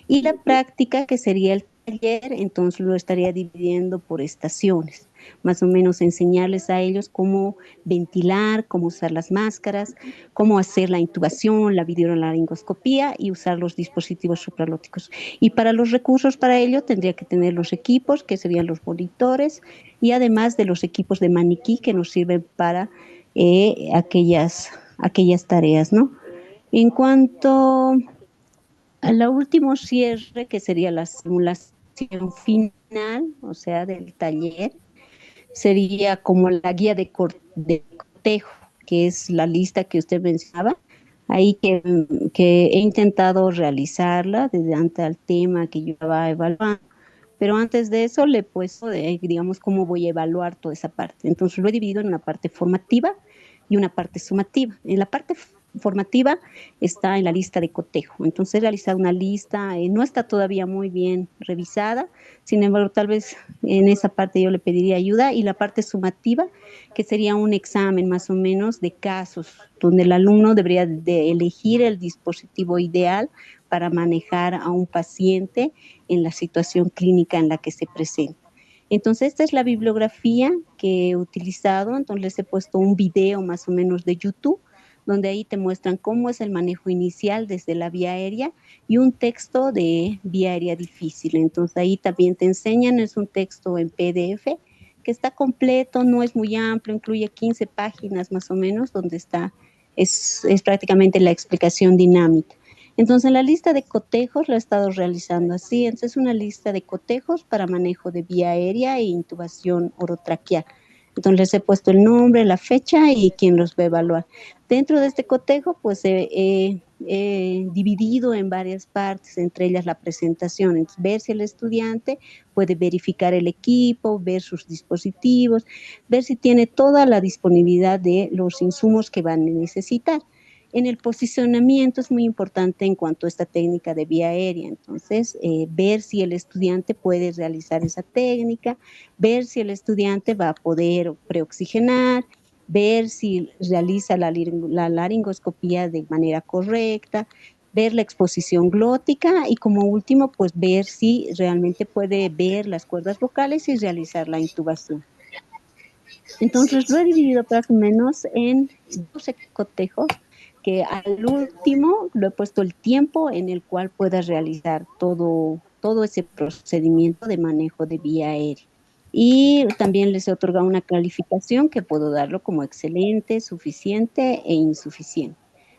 Y la práctica, que sería el taller, entonces lo estaría dividiendo por estaciones, más o menos enseñarles a ellos cómo ventilar, cómo usar las máscaras, cómo hacer la intubación, la videolaringoscopía y usar los dispositivos supralóticos. Y para los recursos para ello tendría que tener los equipos, que serían los monitores, y además de los equipos de maniquí que nos sirven para aquellas tareas, ¿no? En cuanto al último cierre, que sería la simulación final, o sea, del taller, sería como la guía de cortejo, que es la lista que usted mencionaba, ahí que he intentado realizarla desde antes al tema que yo estaba evaluando. Pero antes de eso le he puesto, digamos, cómo voy a evaluar toda esa parte. Entonces lo he dividido en una parte formativa y una parte sumativa. En la parte formativa está en la lista de cotejo. Entonces he realizado una lista, no está todavía muy bien revisada, sin embargo, tal vez en esa parte yo le pediría ayuda. Y la parte sumativa, que sería un examen más o menos de casos, donde el alumno debería de elegir el dispositivo ideal para manejar a un paciente en la situación clínica en la que se presenta. Entonces, esta es la bibliografía que he utilizado. Entonces, les he puesto un video más o menos de YouTube, donde ahí te muestran cómo es el manejo inicial desde la vía aérea y un texto de vía aérea difícil. Entonces, ahí también te enseñan, es un texto en PDF que está completo, no es muy amplio, incluye 15 páginas más o menos, donde está, es prácticamente la explicación dinámica. Entonces, la lista de cotejos la he estado realizando así. Entonces, es una lista de cotejos para manejo de vía aérea e intubación orotraqueal. Entonces, les he puesto el nombre, la fecha y quién los va a evaluar. Dentro de este cotejo, pues he dividido en varias partes, entre ellas la presentación. Entonces, ver si el estudiante puede verificar el equipo, ver sus dispositivos, ver si tiene toda la disponibilidad de los insumos que van a necesitar. En el posicionamiento es muy importante en cuanto a esta técnica de vía aérea. Entonces, ver si el estudiante puede realizar esa técnica, ver si el estudiante va a poder preoxigenar, ver si realiza la laringoscopía de manera correcta, ver la exposición glótica y como último, pues ver si realmente puede ver las cuerdas vocales y realizar la intubación. Entonces lo he dividido más o menos en 12 cotejos, que al último lo he puesto el tiempo en el cual pueda realizar todo ese procedimiento de manejo de vía aérea. Y también les he otorgado una calificación que puedo darlo como excelente, suficiente e insuficiente.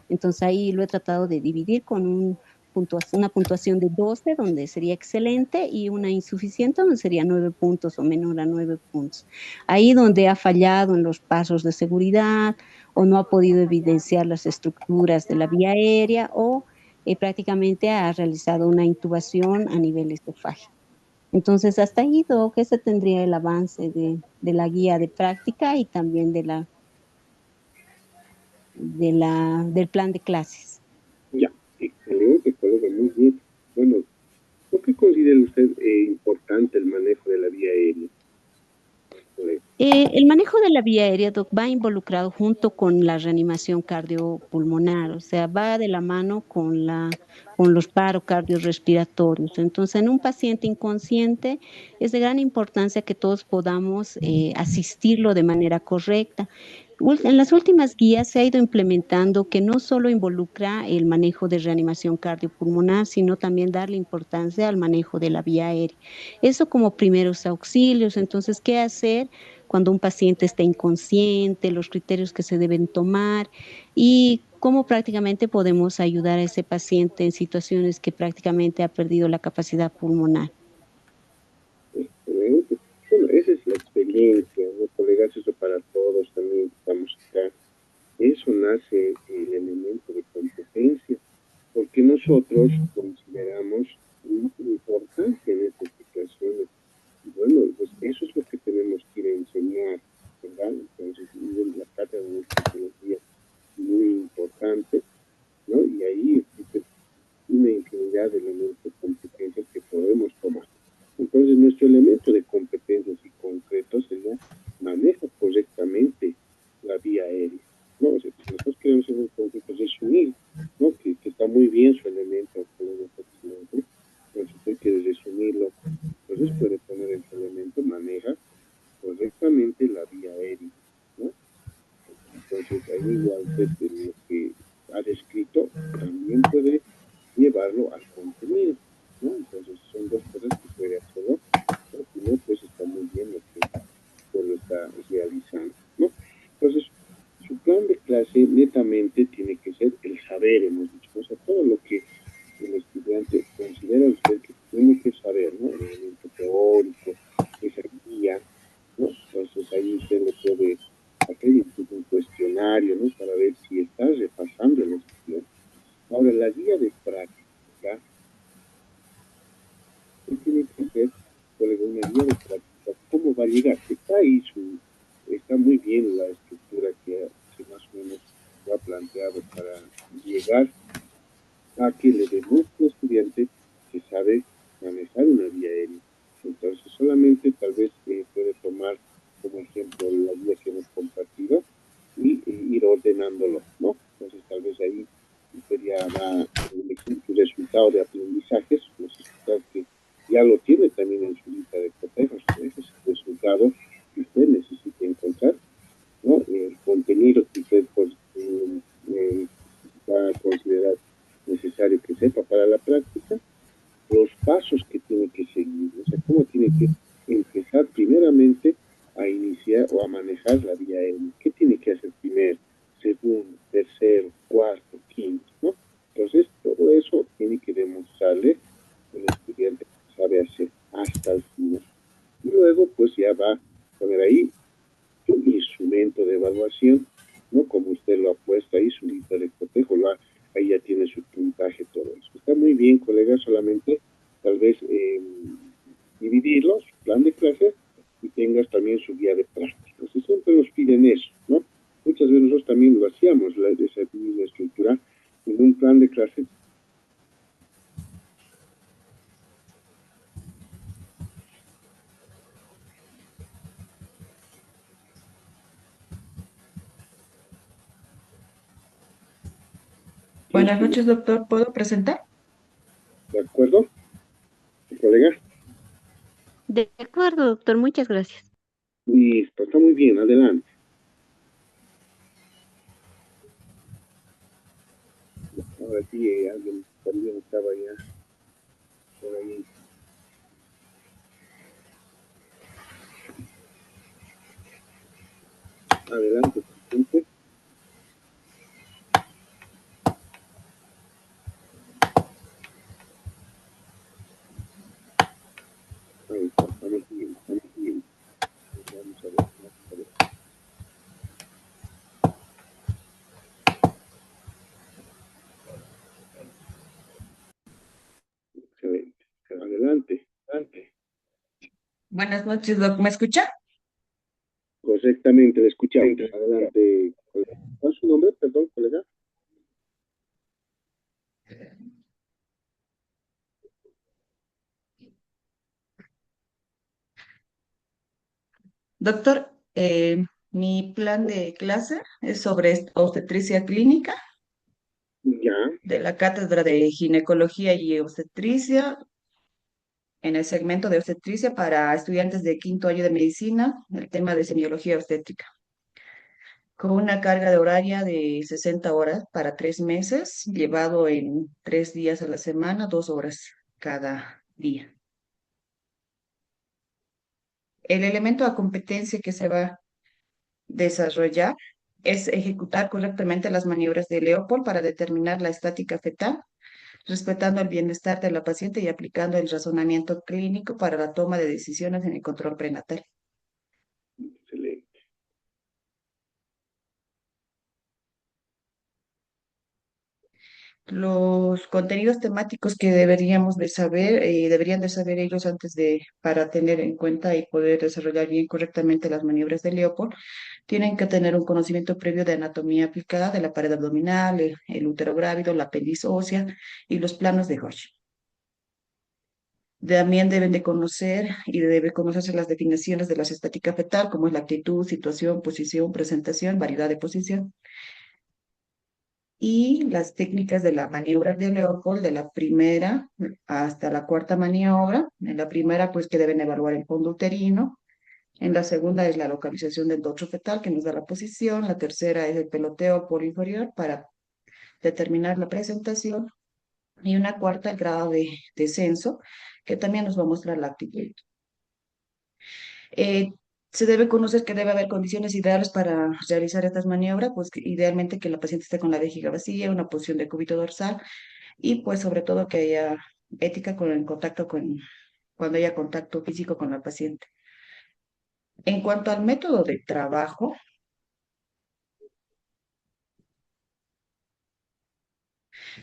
Entonces ahí lo he tratado de dividir con una puntuación de 12, donde sería excelente, y una insuficiente, donde sería 9 puntos o menor a 9 puntos. Ahí donde ha fallado en los pasos de seguridad o no ha podido evidenciar las estructuras de la vía aérea o prácticamente ha realizado una intubación a nivel esofágico. Entonces, hasta ahí, Doc, ese tendría el avance de la guía de práctica y también del plan de clases. Ya, excelente, colega, muy bien. Bueno, ¿por qué considera usted importante el manejo de la vía aérea, colega? El manejo de la vía aérea, Doc, va involucrado junto con la reanimación cardiopulmonar, o sea, va de la mano con los paros cardiorrespiratorios. Entonces, en un paciente inconsciente es de gran importancia que todos podamos asistirlo de manera correcta. En las últimas guías se ha ido implementando que no solo involucra el manejo de reanimación cardiopulmonar, sino también darle importancia al manejo de la vía aérea. Eso como primeros auxilios. Entonces, ¿qué hacer cuando un paciente está inconsciente? Los criterios que se deben tomar y cómo prácticamente podemos ayudar a ese paciente en situaciones que prácticamente ha perdido la capacidad pulmonar. Excelente. Bueno, esa es la experiencia, ¿no, colegas? Eso para todos también que estamos acá. Eso nace el elemento de competencia, porque nosotros consideramos una importancia en estas situaciones. Y bueno, pues eso es lo que tenemos que ir a enseñar, ¿verdad? Entonces, la cátedra de psicología es muy importante, ¿no? Y ahí existe una infinidad de elementos de competencias que podemos tomar. Entonces, nuestro elemento de competencias y concretos sería maneja correctamente la vía aérea, ¿no? O sea, si nosotros queremos ser un concreto, resumir, ¿no? Que está muy bien su elemento, pero si usted quiere resumirlo, entonces puede poner en su elemento, maneja correctamente la vía aérea, ¿no? Entonces, ahí ya usted lo que ha descrito también puede llevarlo al contenido, ¿no? Entonces, son dos cosas que puede hacerlo, pero si no, pues está muy bien lo que solo está realizando, ¿no? Entonces, su plan de clase netamente tiene que ser el saber, hemos dicho, o sea, todo lo que el estudiante considera usted que tiene que saber, ¿no? El elemento teórico, esa guía, ¿no? Entonces ahí usted le puede hacer incluso un cuestionario, ¿no? Para ver si está repasando el estudiante. Ahora, la guía de práctica, ¿qué tiene que hacer? Colega, una guía de práctica, ¿cómo va a llegar? Está ahí está muy bien la estructura que más o menos lo ha planteado para llegar a que le demuestre al estudiante que sabe manejar una vía aérea. Entonces, solamente tal vez puede tomar como ejemplo la guía que hemos compartido y ir ordenándolo, ¿no? Entonces, tal vez ahí usted ya va a elegir su resultado de aprendizajes, los resultados que ya lo tiene también en su lista de cotejos, ese es el resultado que usted necesita encontrar, ¿no? ya va a poner ahí su instrumento de evaluación, ¿no? Como usted lo ha puesto ahí, su lista de cotejo, ahí ya tiene su puntaje, todo eso. Está muy bien, colega, solamente tal vez dividirlo, su plan de clases, y tengas también su guía de prácticas. Y siempre nos piden eso, ¿no? Muchas veces nosotros también lo hacíamos, esa misma estructura, en un plan de clases. Buenas noches, doctor. ¿Puedo presentar? ¿De acuerdo, colega? De acuerdo, doctor, muchas gracias. Listo, está muy bien, adelante. Ahora sí, alguien también estaba ya por ahí. Adelante, presidente. Ahí está, estamos bien, estamos bien. Vamos a ver, vamos a ver. Excelente. Adelante, adelante. Buenas noches, doc. ¿Me escucha? Correctamente, le escuchamos. Adelante, colega. ¿Cuál es su nombre, perdón, colega? Doctor, mi plan de clase es sobre obstetricia clínica Ya, de la Cátedra de Ginecología y Obstetricia en el segmento de obstetricia para estudiantes de quinto año de medicina, el tema de semiología obstétrica, con una carga de horaria de 60 horas para 3 meses, llevado en 3 días a la semana, 2 horas cada día. El elemento a competencia que se va a desarrollar es ejecutar correctamente las maniobras de Leopold para determinar la estática fetal, respetando el bienestar de la paciente y aplicando el razonamiento clínico para la toma de decisiones en el control prenatal. excelente. Los contenidos temáticos que deberíamos de saber, deberían de saber ellos para tener en cuenta y poder desarrollar bien correctamente las maniobras de Leopold, tienen que tener un conocimiento previo de anatomía aplicada de la pared abdominal, el útero grávido, la pelvis ósea y los planos de Hodge. También deben de conocer y debe conocerse las definiciones de la estática fetal, como es la actitud, situación, posición, presentación, variedad de posición, y las técnicas de la maniobra de Leopold, de la primera hasta la cuarta maniobra. En la primera, pues que deben evaluar el fondo uterino. En la segunda es la localización del docho fetal, que nos da la posición. La tercera es el peloteo por inferior para determinar la presentación. Y una cuarta, el grado de descenso, que también nos va a mostrar la actitud. Eh, Se debe conocer que debe haber condiciones ideales para realizar estas maniobras, pues idealmente que la paciente esté con la vejiga vacía, una posición de cúbito dorsal y pues sobre todo que haya ética con el contacto cuando haya contacto físico con la paciente. En cuanto al método de trabajo,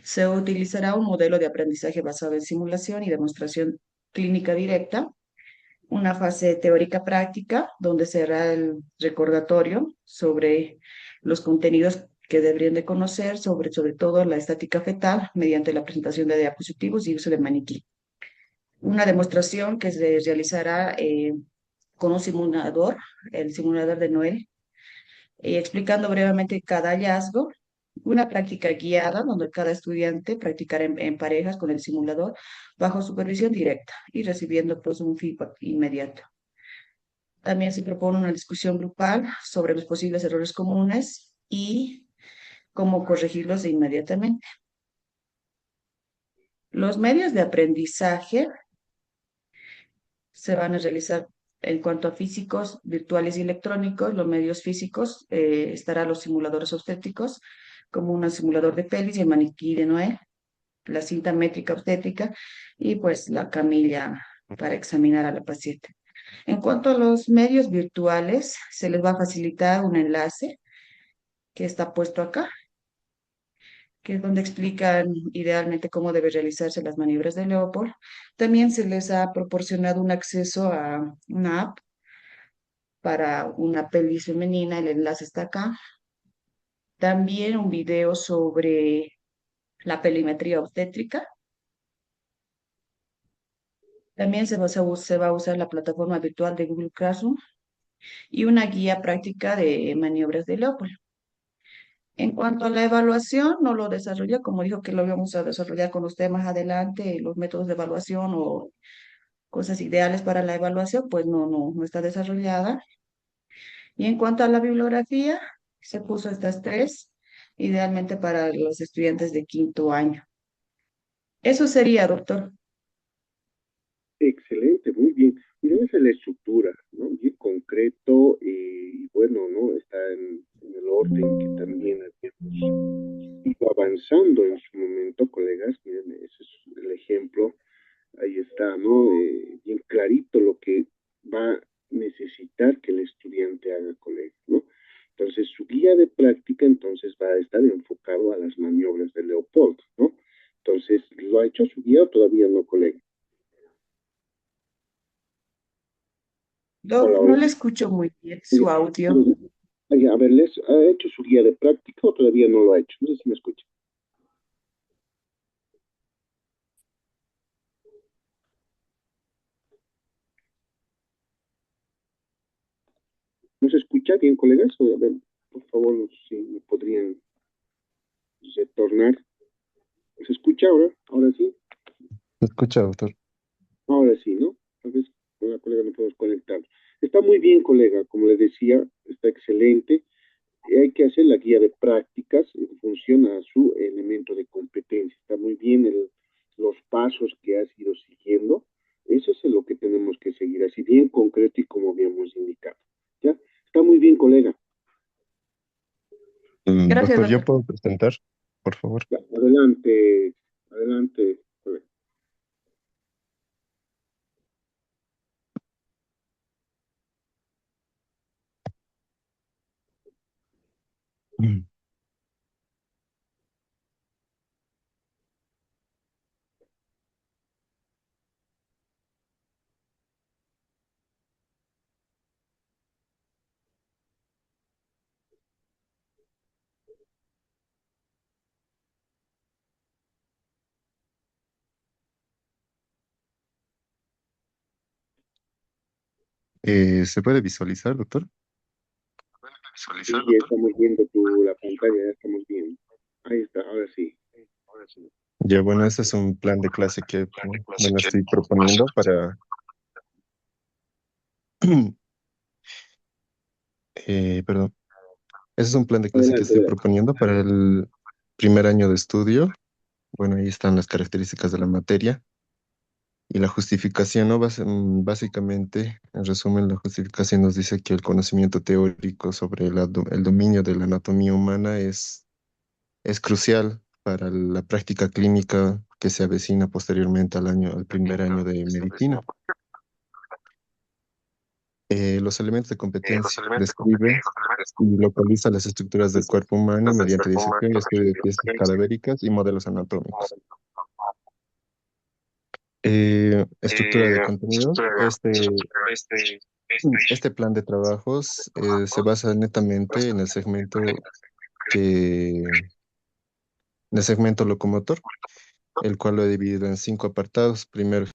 se utilizará un modelo de aprendizaje basado en simulación y demostración clínica directa, una fase teórica práctica, donde será el recordatorio sobre los contenidos que deberían de conocer, sobre todo la estática fetal, mediante la presentación de diapositivos y uso de maniquí. Una demostración que se realizará con un simulador, el simulador de Noel, explicando brevemente cada hallazgo, una práctica guiada donde cada estudiante practicará en parejas con el simulador bajo supervisión directa y recibiendo pues un feedback inmediato. También se propone una discusión grupal sobre los posibles errores comunes y cómo corregirlos inmediatamente. Los medios de aprendizaje se van a realizar en cuanto a físicos, virtuales y electrónicos. Los medios físicos estarán los simuladores obstétricos, como un simulador de pelvis y el maniquí de Noé, la cinta métrica obstétrica y pues la camilla para examinar a la paciente. En cuanto a los medios virtuales, se les va a facilitar un enlace que está puesto acá, que es donde explican idealmente cómo debe realizarse las maniobras de Leopold. También se les ha proporcionado un acceso a una app para una pelvis femenina, el enlace está acá. También un video sobre la pelimetría obstétrica. También se va a usar la plataforma virtual de Google Classroom y una guía práctica de maniobras de Leopold. En cuanto a la evaluación, no lo desarrolla, como dijo que lo íbamos a desarrollar con usted más adelante, los métodos de evaluación o cosas ideales para la evaluación, pues no está desarrollada. Y en cuanto a la bibliografía, se puso estas tres, idealmente para los estudiantes de quinto año. Eso sería, doctor. Excelente, muy bien. Mira, esa es la estructura, ¿no? Bien concreto y bueno, ¿no? Está en el orden que también habíamos ido avanzando en su momento, colegas. Miren, ese es el ejemplo. Ahí está, ¿no? Bien clarito lo que va a necesitar que el estudiante haga, colega, ¿no? Entonces, su guía de práctica entonces va a estar enfocado a las maniobras de Leopold, ¿no? Entonces, ¿lo ha hecho su guía o todavía no, colega? Hola, Doc, no hola. le escucho muy bien Oye, su audio. oye, a ver, ¿les ha hecho su guía de práctica o todavía no lo ha hecho? No sé si me escucha. ¿No se escucha bien, colegas? O, a ver, por favor, si me podrían retornar. ¿Se escucha ahora? Ahora sí. Escucha, doctor. Ahora sí, ¿no? Tal vez con la colega no podemos conectar. Está muy bien, colega, como le decía, está excelente. Hay que hacer la guía de prácticas en función a su elemento de competencia. Está muy bien los pasos que has ido siguiendo. Eso es lo que tenemos que seguir, así bien concreto y como habíamos indicado. ¿Ya? Está muy bien, colega. Gracias, Doctor, ¿yo doctor. puedo presentar, por favor? Ya, adelante, adelante, colega. Mm. ¿Se puede visualizar, doctor? Sí, ya estamos viendo la pantalla, ya estamos viendo. Ahí está, ahora sí. Ya, bueno, este es un plan de clase que, bueno, estoy proponiendo para, perdón, ese es un plan de clase que Adelante, estoy adelante. proponiendo para el primer año de estudio. Bueno, ahí están las características de la materia y la justificación, ¿no? Básicamente, en resumen, la justificación nos dice que el conocimiento teórico sobre el dominio de la anatomía humana es crucial para la práctica clínica que se avecina posteriormente al primer año de medicina. Los elementos de competencia describe y localiza las estructuras del cuerpo humano mediante disección y estudio de piezas cadavéricas y modelos anatómicos. Estructura de contenidos. Este plan de trabajos se basa netamente en que, en el segmento locomotor, el cual lo he dividido en 5 apartados. Primero,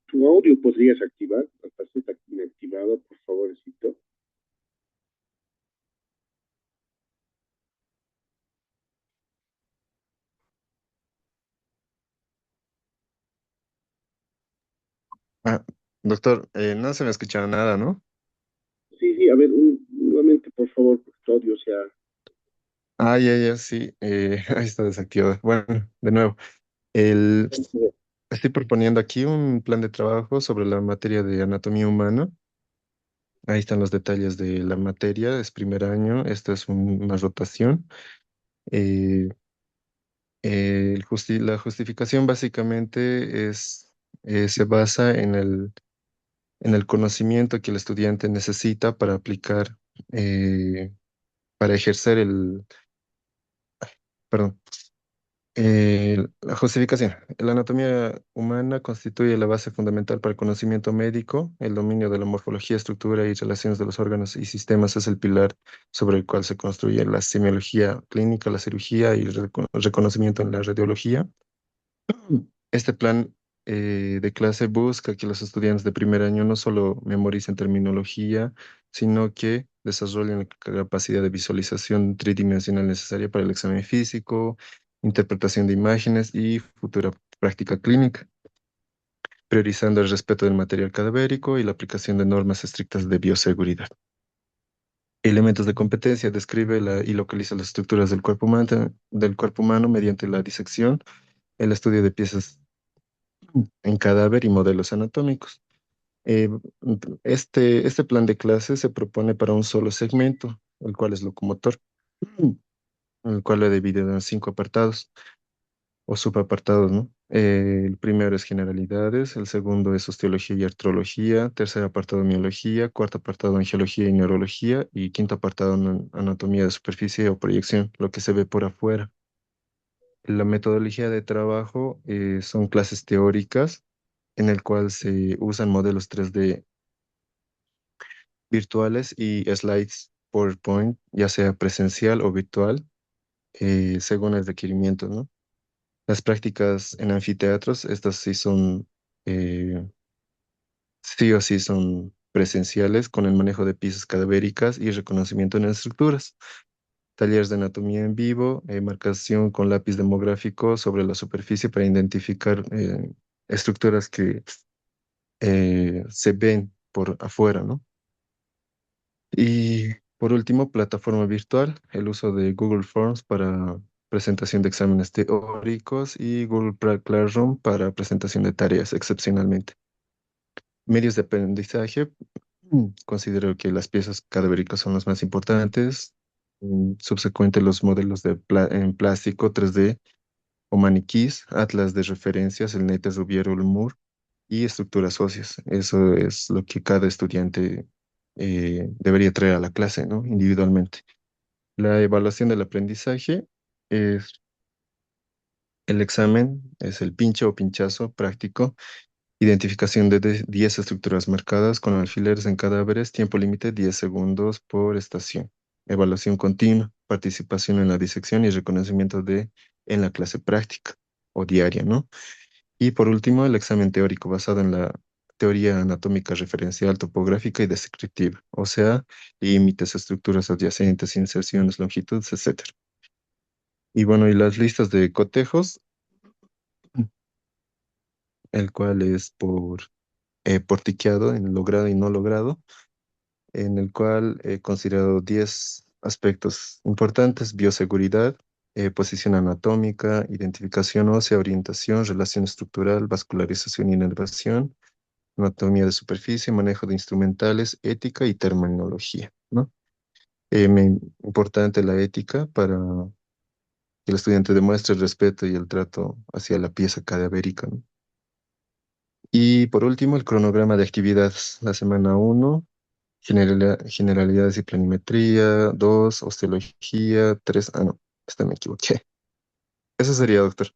Tu audio podrías activar, está inactivado, por favorcito. Ah, doctor, no se me ha escuchado nada, ¿no? Sí, sí, a ver, nuevamente, por favor, porque tu audio sea... Ah, ya, sí, ahí está desactivado. Bueno, de nuevo, el, estoy proponiendo aquí un plan de trabajo sobre la materia de anatomía humana. Ahí están los detalles de la materia, es primer año, esta es una rotación. Eh, la justificación básicamente se basa en el conocimiento que el estudiante necesita para aplicar, para ejercer perdón, la justificación. La anatomía humana constituye la base fundamental para el conocimiento médico. El dominio de la morfología, estructura y relaciones de los órganos y sistemas es el pilar sobre el cual se construye la semiología clínica, la cirugía y el reconocimiento en la radiología. Este plan de clase busca que los estudiantes de primer año no solo memoricen terminología, sino que desarrollen la capacidad de visualización tridimensional necesaria para el examen físico, interpretación de imágenes y futura práctica clínica, priorizando el respeto del material cadavérico y la aplicación de normas estrictas de bioseguridad. Elementos de competencia: describe y localiza las estructuras del cuerpo humano mediante la disección, el estudio de piezas en cadáver y modelos anatómicos. Eh, este plan de clase se propone para un solo segmento, el cual es locomotor, el cual lo he dividido en 5 apartados o subapartados, ¿no? El primero es generalidades, el segundo es osteología y artrología, tercer apartado miología, cuarto apartado angiología y neurología y quinto apartado anatomía de superficie o proyección, lo que se ve por afuera. La metodología de trabajo son clases teóricas en el cual se usan modelos 3D virtuales y slides PowerPoint, ya sea presencial o virtual, según el requerimiento, ¿no? Las prácticas en anfiteatros, estas eh, sí o sí son presenciales con el manejo de piezas cadavéricas y reconocimiento en estructuras. Talleres de anatomía en vivo, marcación con lápiz demográfico sobre la superficie para identificar estructuras que se ven por afuera, ¿no? Y por último, plataforma virtual, el uso de Google Forms para presentación de exámenes teóricos y Classroom para presentación de tareas excepcionalmente. Medios de aprendizaje, considero que las piezas cadavéricas son las más importantes. Subsecuente, los modelos en plástico 3D o maniquís, atlas de referencias, el Nete, Rubiero, el Moore y estructuras óseas. Eso es lo que cada estudiante debería traer a la clase, ¿no? Individualmente. La evaluación del aprendizaje es el examen, es el pincho o pinchazo práctico, identificación de 10 estructuras marcadas con alfileres en cadáveres, tiempo límite 10 segundos por estación. Evaluación continua, participación en la disección y reconocimiento en la clase práctica o diaria, ¿no? Y por último, el examen teórico basado en la teoría anatómica referencial, topográfica y descriptiva, o sea, límites, estructuras adyacentes, inserciones, longitudes, etcétera. Y bueno, y las listas de cotejos, el cual es por tiqueado en logrado y no logrado, en el cual he considerado 10 aspectos importantes: bioseguridad, posición anatómica, identificación ósea, orientación, relación estructural, vascularización y inervación, anatomía de superficie, manejo de instrumentales, ética y terminología, ¿no? Importante la ética para que el estudiante demuestre el respeto y el trato hacia la pieza cadavérica, ¿no? Y por último, el cronograma de actividades. La semana 1, generalidades y planimetría; 2, osteología; 3, no, esta me equivoqué. Eso sería, doctor.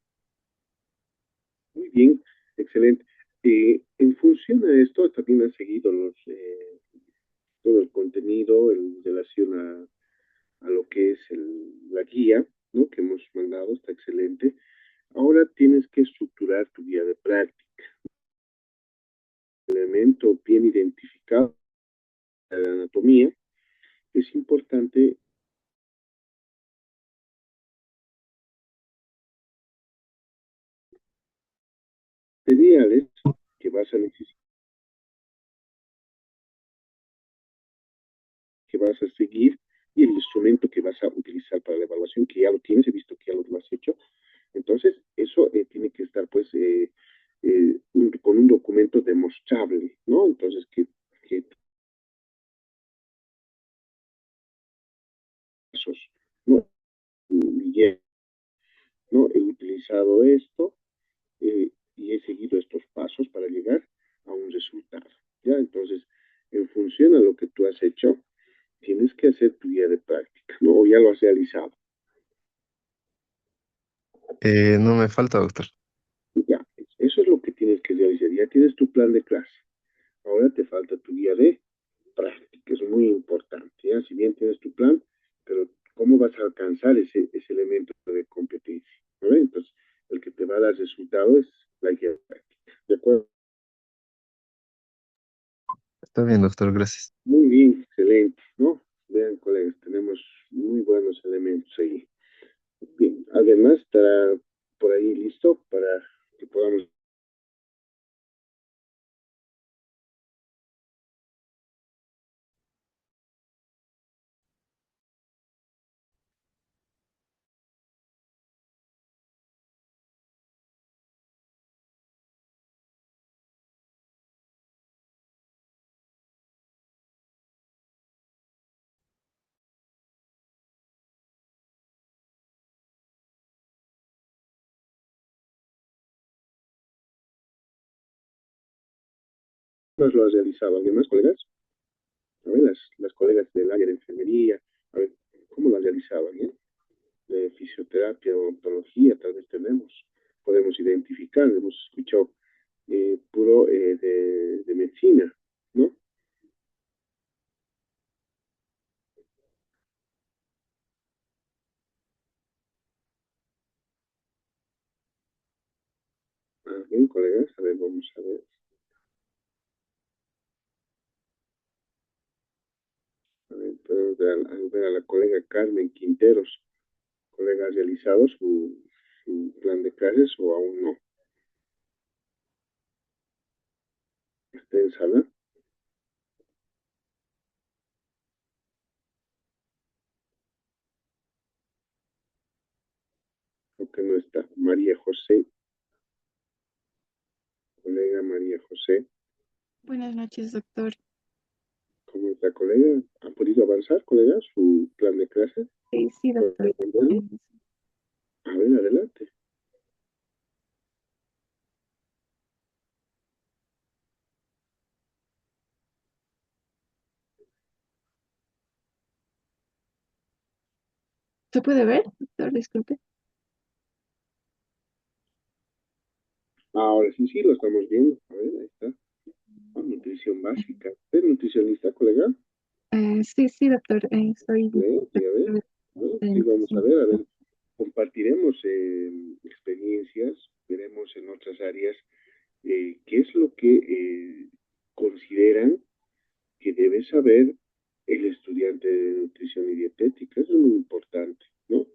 Muy bien, excelente. En función a esto, también han seguido todo el contenido en relación a lo que es la guía, ¿no? Que hemos mandado, está excelente. Ahora tienes que estructurar tu guía de práctica. elemento bien identificado de la anatomía, es importante materiales que vas a necesitar, que vas a seguir y el instrumento que vas a utilizar para la evaluación, que ya lo tienes, he visto que ya lo has hecho. Entonces, eso tiene que estar pues con un documento demostrable, ¿no? Entonces, que pasos, ¿no? Bien, ¿no? He utilizado esto y he seguido estos pasos para llegar a un resultado, ¿ya? Entonces, en función a lo que tú has hecho, tienes que hacer tu guía de práctica, ¿no? O ya lo has realizado. No me falta, doctor. Ya, eso es lo que tienes que realizar. Ya tienes tu plan de clase. Ahora te falta tu guía de práctica, es muy importante, ¿ya? Si bien tienes tu plan, pero ¿cómo vas a alcanzar ese elemento de competencia? ¿No? Entonces, el que te va a dar resultado es la guía de práctica. ¿De acuerdo? Está bien, doctor, gracias. Muy bien, excelente, ¿no? Vean, colegas, tenemos muy buenos elementos ahí. Bien, además estará por ahí listo para que podamos. ¿Más lo has realizado? ¿Alguien más, colegas? A ver, las colegas del área de enfermería, a ver, ¿cómo lo has realizado? ¿Alguien? De fisioterapia, odontología, tal vez podemos identificar, hemos escuchado puro de medicina, ¿no? Bien, colegas, a ver, vamos a ver. A ver, puedo ver a la colega Carmen Quinteros. ¿Colega ha realizado su plan de clases o aún no? ¿Está en sala? Creo que no está. María José, colega María José. Buenas noches, doctor. ¿Cómo está, colega? ¿Ha podido avanzar, colega, su plan de clases? Sí, doctor. A ver, adelante. ¿Se puede ver, doctor? Disculpe. Ahora sí, lo estamos viendo. A ver, ahí está. Ah, nutrición básica. ¿Es nutricionista, colega? Sí, doctor. Soy Sí, a ver. Bueno, de sí, vamos a nutrición. ver. Compartiremos experiencias, veremos en otras áreas qué es lo que consideran que debe saber el estudiante de nutrición y dietética. Eso es muy importante, ¿no?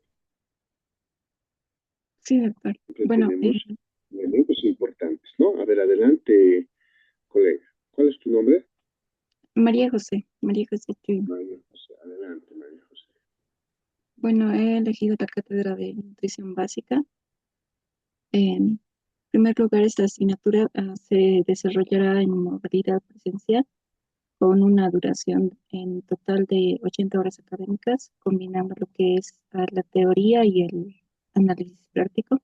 Sí, doctor. Siempre Bueno, tenemos elementos importantes, ¿no? A ver, adelante, colega. ¿Cuál es tu nombre? María José. María José Chuy. María José. Adelante, María José. Bueno, he elegido la cátedra de nutrición básica. En primer lugar, esta asignatura se desarrollará en modalidad presencial con una duración en total de 80 horas académicas, combinando lo que es la teoría y el análisis práctico.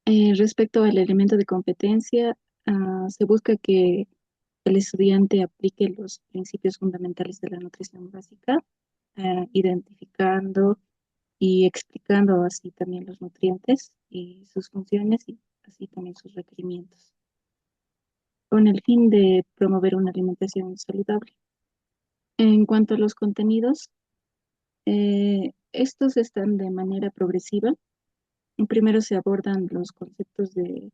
Respecto al elemento de competencia, se busca que el estudiante aplique los principios fundamentales de la nutrición básica, identificando y explicando así también los nutrientes y sus funciones y así también sus requerimientos, con el fin de promover una alimentación saludable. En cuanto a los contenidos, estos están de manera progresiva. Primero se abordan los conceptos de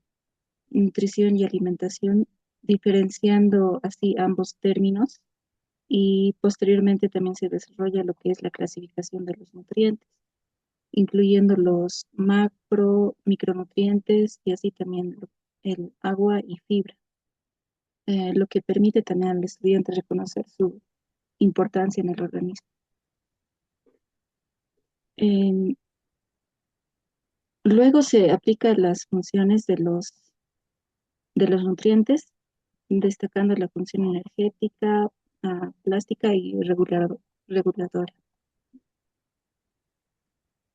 nutrición y alimentación diferenciando así ambos términos y posteriormente también se desarrolla lo que es la clasificación de los nutrientes, incluyendo los macro, micronutrientes y así también el agua y fibra, lo que permite también al estudiante reconocer su importancia en el organismo. Em, Luego se aplican las funciones de los nutrientes, destacando la función energética, plástica y reguladora.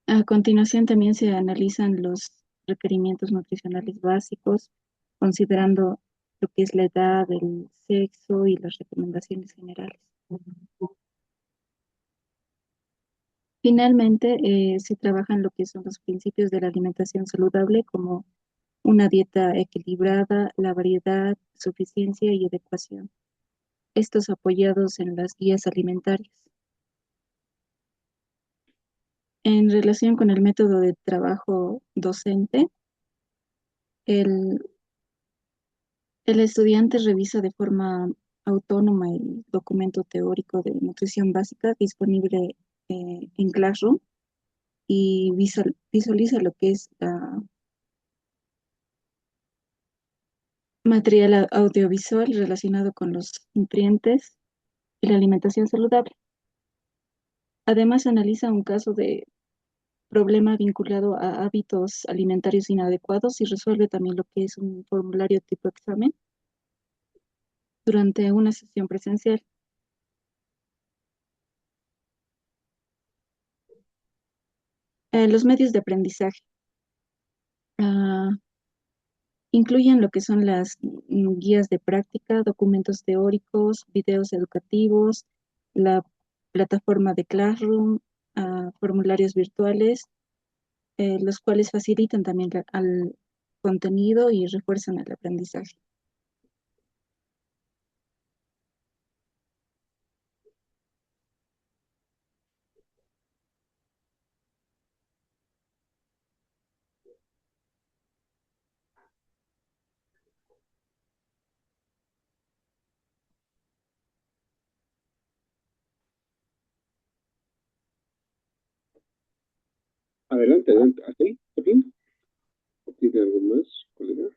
A continuación también se analizan los requerimientos nutricionales básicos, considerando lo que es la edad, el sexo y las recomendaciones generales. Finalmente, se trabajan lo que son los principios de la alimentación saludable, como una dieta equilibrada, la variedad, suficiencia y adecuación. Estos apoyados en las guías alimentarias. En relación con el método de trabajo docente, el, el estudiante revisa de forma autónoma el documento teórico de nutrición básica disponible en Classroom y visualiza lo que es material audiovisual relacionado con los nutrientes y la alimentación saludable. Además, analiza un caso de problema vinculado a hábitos alimentarios inadecuados y resuelve también lo que es un formulario tipo examen durante una sesión presencial. Los medios de aprendizaje ah, incluyen lo que son las guías de práctica, documentos teóricos, videos educativos, la plataforma de Classroom, formularios virtuales, los cuales facilitan también al contenido y refuerzan el aprendizaje. Adelante, adelante. ¿Hasta ahí? ¿Está bien? ¿O tiene algo más, colega?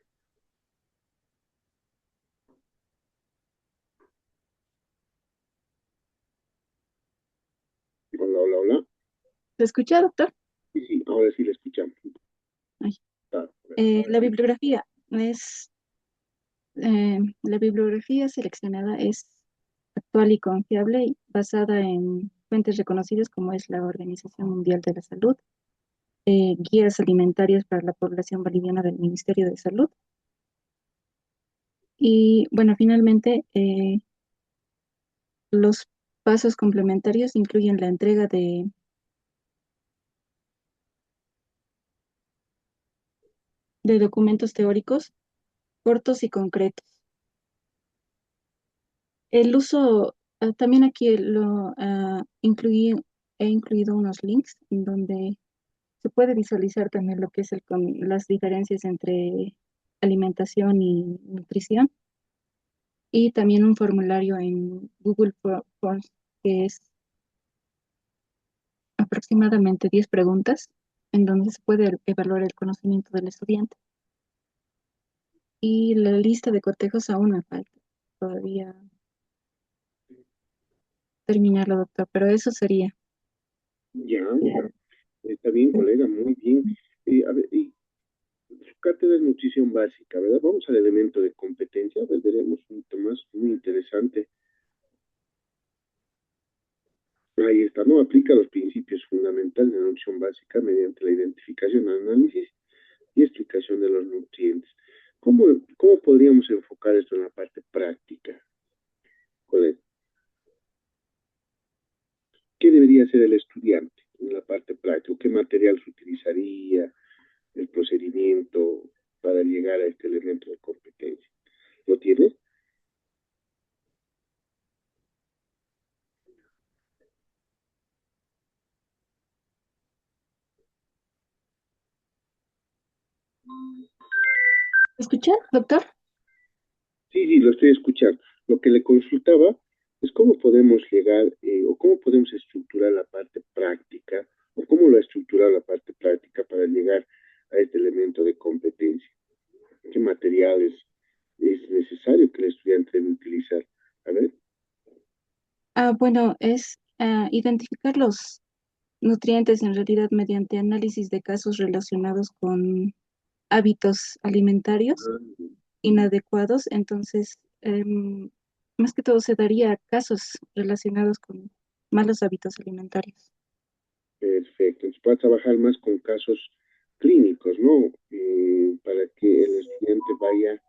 Hola, hola, hola. ¿Se escucha, doctor? Sí, sí, ahora sí le escuchamos. Ay. Claro, La bibliografía la bibliografía seleccionada es actual y confiable y basada en fuentes reconocidas como es la Organización Mundial de la Salud, guías alimentarias para la población boliviana del Ministerio de Salud. Y bueno, finalmente, los pasos complementarios incluyen la entrega de documentos teóricos cortos y concretos. El uso, también aquí he incluido unos links en donde se puede visualizar también lo que es las diferencias entre alimentación y nutrición y también un formulario en Google Forms que es aproximadamente 10 preguntas en donde se puede evaluar el conocimiento del estudiante. Y la lista de cotejos aún me falta todavía terminarlo, doctor, pero eso sería. Ya, está bien, colega, muy bien. A ver, y su cátedra de nutrición básica, ¿verdad? Vamos al elemento de competencia, a ver, veremos un poquito más, muy interesante. Ahí está, ¿no? Aplica los principios fundamentales de la nutrición básica mediante la identificación, análisis y explicación de los nutrientes. ¿Cómo podríamos enfocar esto en la parte práctica, colega? ¿Qué debería hacer el estudiante en la parte práctica? ¿Qué material se utilizaría? El procedimiento para llegar a este elemento de competencia. ¿Lo tienes? ¿Me escucha, doctor? Sí, sí, lo estoy escuchando. Lo que le consultaba es cómo podemos llegar o cómo podemos estructurar la parte práctica o cómo lo ha estructurado la parte práctica para llegar a este elemento de competencia. ¿Qué materiales es necesario que el estudiante debe utilizar? A ver, Bueno, es identificar los nutrientes en realidad mediante análisis de casos relacionados con hábitos alimentarios inadecuados. Entonces, más que todo se daría a casos relacionados con malos hábitos alimentarios. perfecto. Entonces, para trabajar más con casos clínicos, ¿no? Para que el estudiante vaya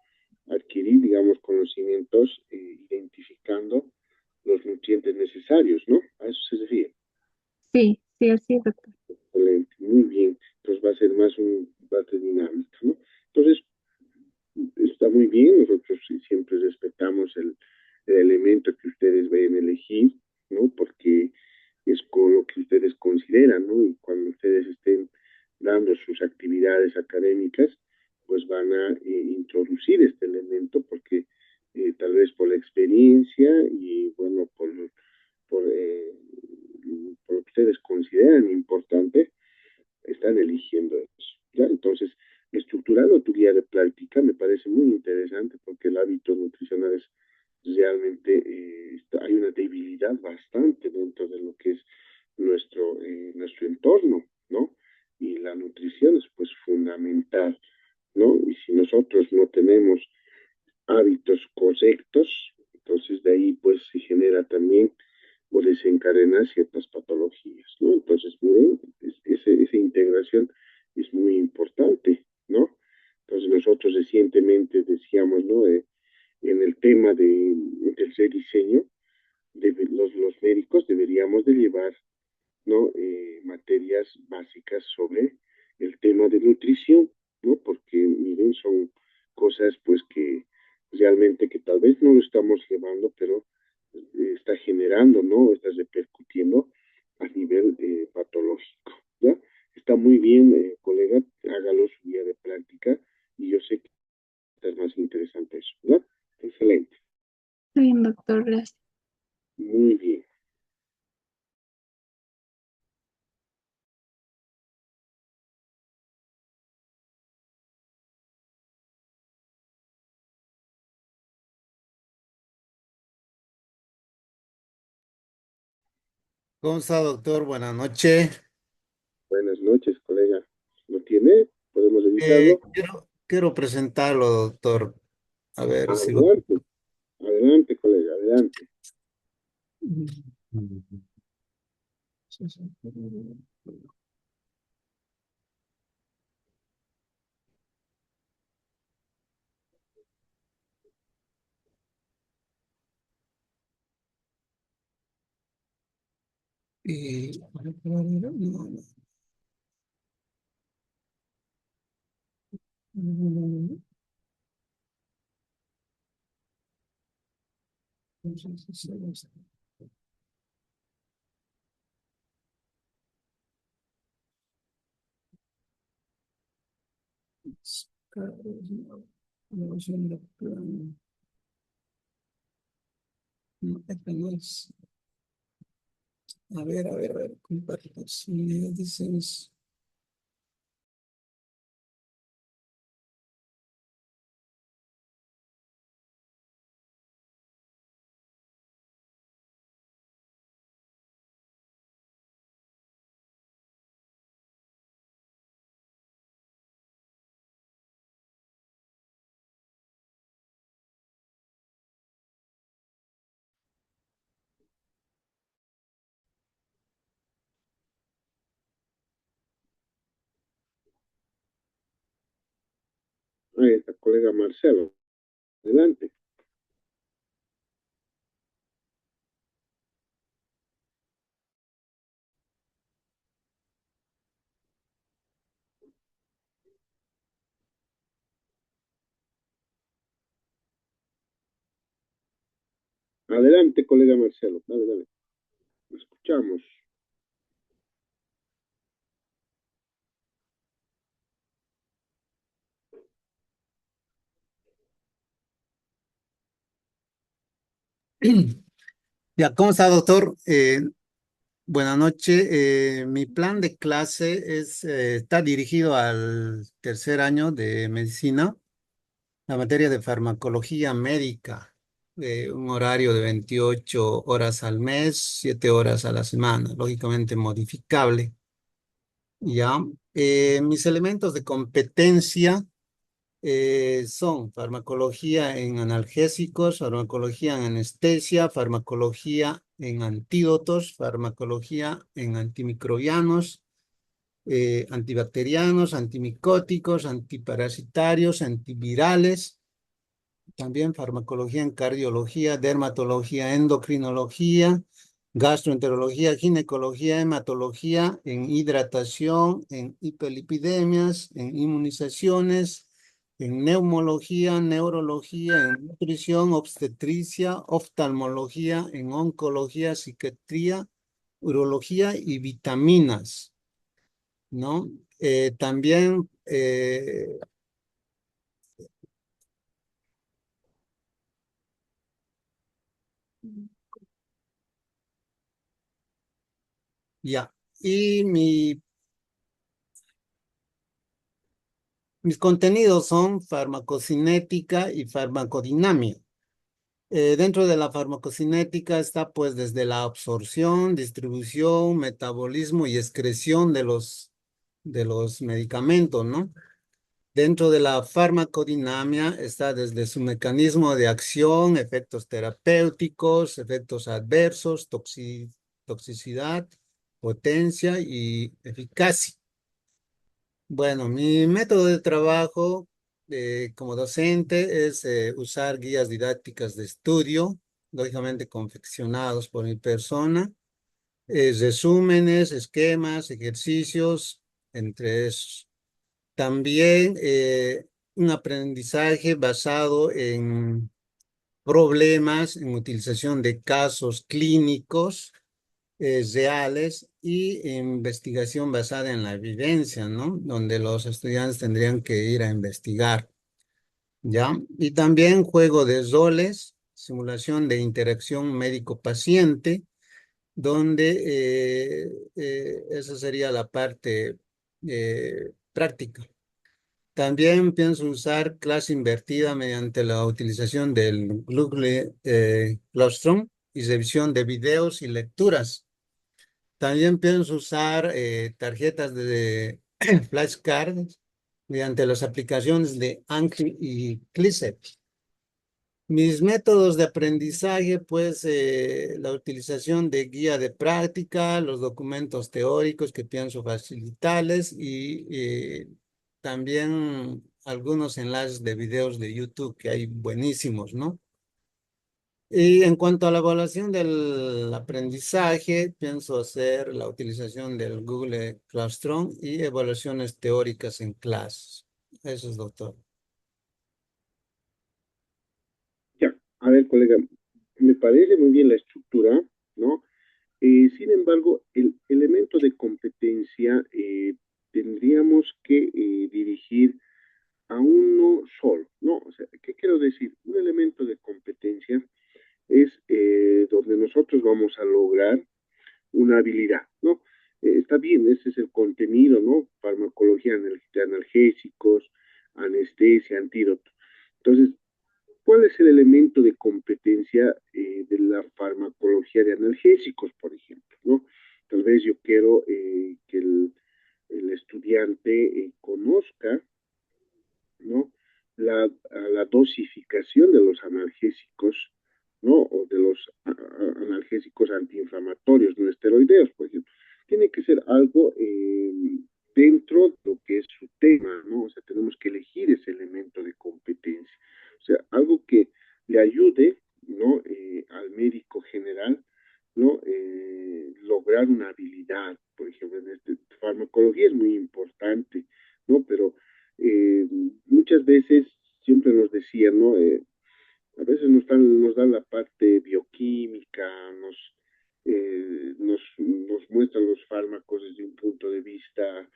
a adquirir, digamos, conocimientos identificando los nutrientes necesarios, ¿no? A eso se refiere. Sí, sí, así es, doctor. Excelente, muy bien. Entonces va a ser más un debate dinámico, ¿no? Entonces, está muy bien, nosotros sí siempre respetamos el elemento que ustedes vayan a elegir, ¿no? Porque es con lo que ustedes consideran, ¿no? Y cuando ustedes estén dando sus actividades académicas, pues van a introducir este elemento porque tal vez por la experiencia y bueno, por, eh, por lo que ustedes consideran importante, están eligiendo eso. ¿Ya? Entonces, estructurando tu guía de práctica me parece muy interesante porque el hábito nutricional es realmente, hay una debilidad bastante dentro de lo que es nuestro entorno, ¿no? Y la nutrición es pues fundamental, ¿no? Y si nosotros no tenemos hábitos correctos, entonces de ahí pues se genera también o desencadena ciertas patologías, ¿no? Entonces, miren, esa integración es muy importante, ¿no? Entonces nosotros recientemente decíamos, ¿no? En el tema del rediseño, los médicos deberíamos de llevar, ¿no? Materias básicas sobre el tema de nutrición, ¿no? Porque, miren, son cosas pues que realmente que tal vez no lo estamos llevando, pero está generando, ¿no? Está repercutiendo a nivel patológico, ¿ya? Está muy bien, colega, hágalo su día de práctica y yo sé que es más interesante eso, ¿ya? Excelente, Está bien, doctor, gracias. muy bien. ¿Cómo está, doctor? Buenas noches. Buenas noches, colega. ¿Lo tiene? ¿Podemos revisarlo? Quiero presentarlo, doctor. A ver si lo... Adelante, adelante, colega, adelante. A ver, compartir. Dices. Ahí está, colega Marcelo, adelante. Adelante, colega Marcelo, dale, dale. Lo escuchamos. Ya, ¿cómo está, doctor? Buenas noches. Mi plan de clase está dirigido al tercer año de medicina, la materia de farmacología médica, un horario de 28 horas al mes, 7 horas a la semana, lógicamente modificable. Ya, mis elementos de competencia son farmacología en analgésicos, farmacología en anestesia, farmacología en antídotos, farmacología en antimicrobianos, antibacterianos, antimicóticos, antiparasitarios, antivirales, también farmacología en cardiología, dermatología, endocrinología, gastroenterología, ginecología, hematología, en hidratación, en hiperlipidemias, en inmunizaciones, en neumología, neurología, en nutrición, obstetricia, oftalmología, en oncología, psiquiatría, urología y vitaminas, ¿no? También ya. Y mis contenidos son farmacocinética y farmacodinamia. Dentro de la farmacocinética está pues desde la absorción, distribución, metabolismo y excreción de los medicamentos, ¿no? Dentro de la farmacodinamia está desde su mecanismo de acción, efectos terapéuticos, efectos adversos, toxicidad, potencia y eficacia. Bueno, mi método de trabajo como docente es usar guías didácticas de estudio, lógicamente confeccionados por mi persona, resúmenes, esquemas, ejercicios, entre esos. También un aprendizaje basado en problemas, en utilización de casos clínicos reales y investigación basada en la evidencia, ¿no? Donde los estudiantes tendrían que ir a investigar, ¿ya? Y también juego de roles, simulación de interacción médico-paciente, donde esa sería la parte práctica. También pienso usar clase invertida mediante la utilización del Google Classroom y revisión de videos y lecturas. También pienso usar tarjetas de flashcards mediante las aplicaciones de Anki y Clicep. Mis métodos de aprendizaje, pues la utilización de guía de práctica, los documentos teóricos que pienso facilitarles y también algunos enlaces de videos de YouTube que hay buenísimos, ¿no? Y en cuanto a la evaluación del aprendizaje, pienso hacer la utilización del Google Classroom y evaluaciones teóricas en clases. Eso es, doctor. Ya, a ver, colega, me parece muy bien la estructura, ¿no? Sin embargo, el elemento de competencia tendríamos que dirigir a uno solo, ¿no? O sea, ¿qué quiero decir? Un elemento de competencia es donde nosotros vamos a lograr una habilidad, ¿no? Está bien, ese es el contenido, ¿no? Farmacología de analgésicos, anestesia, antídoto. Entonces, ¿cuál es el elemento de competencia de la farmacología de analgésicos, por ejemplo, ¿no? Tal vez yo quiero que el estudiante conozca, ¿no? La dosificación de los analgésicos, ¿no? O de los analgésicos antiinflamatorios, no esteroideos, por ejemplo. Tiene que ser algo dentro de lo que es su tema, ¿no? O sea, tenemos que elegir ese elemento de competencia. O sea, algo que le ayude, ¿no? Al médico general, ¿no? Lograr una habilidad, por ejemplo, en farmacología es muy importante, ¿no? Pero muchas veces siempre nos decían, ¿no? A veces nos dan la parte bioquímica, nos muestran los fármacos desde un punto de vista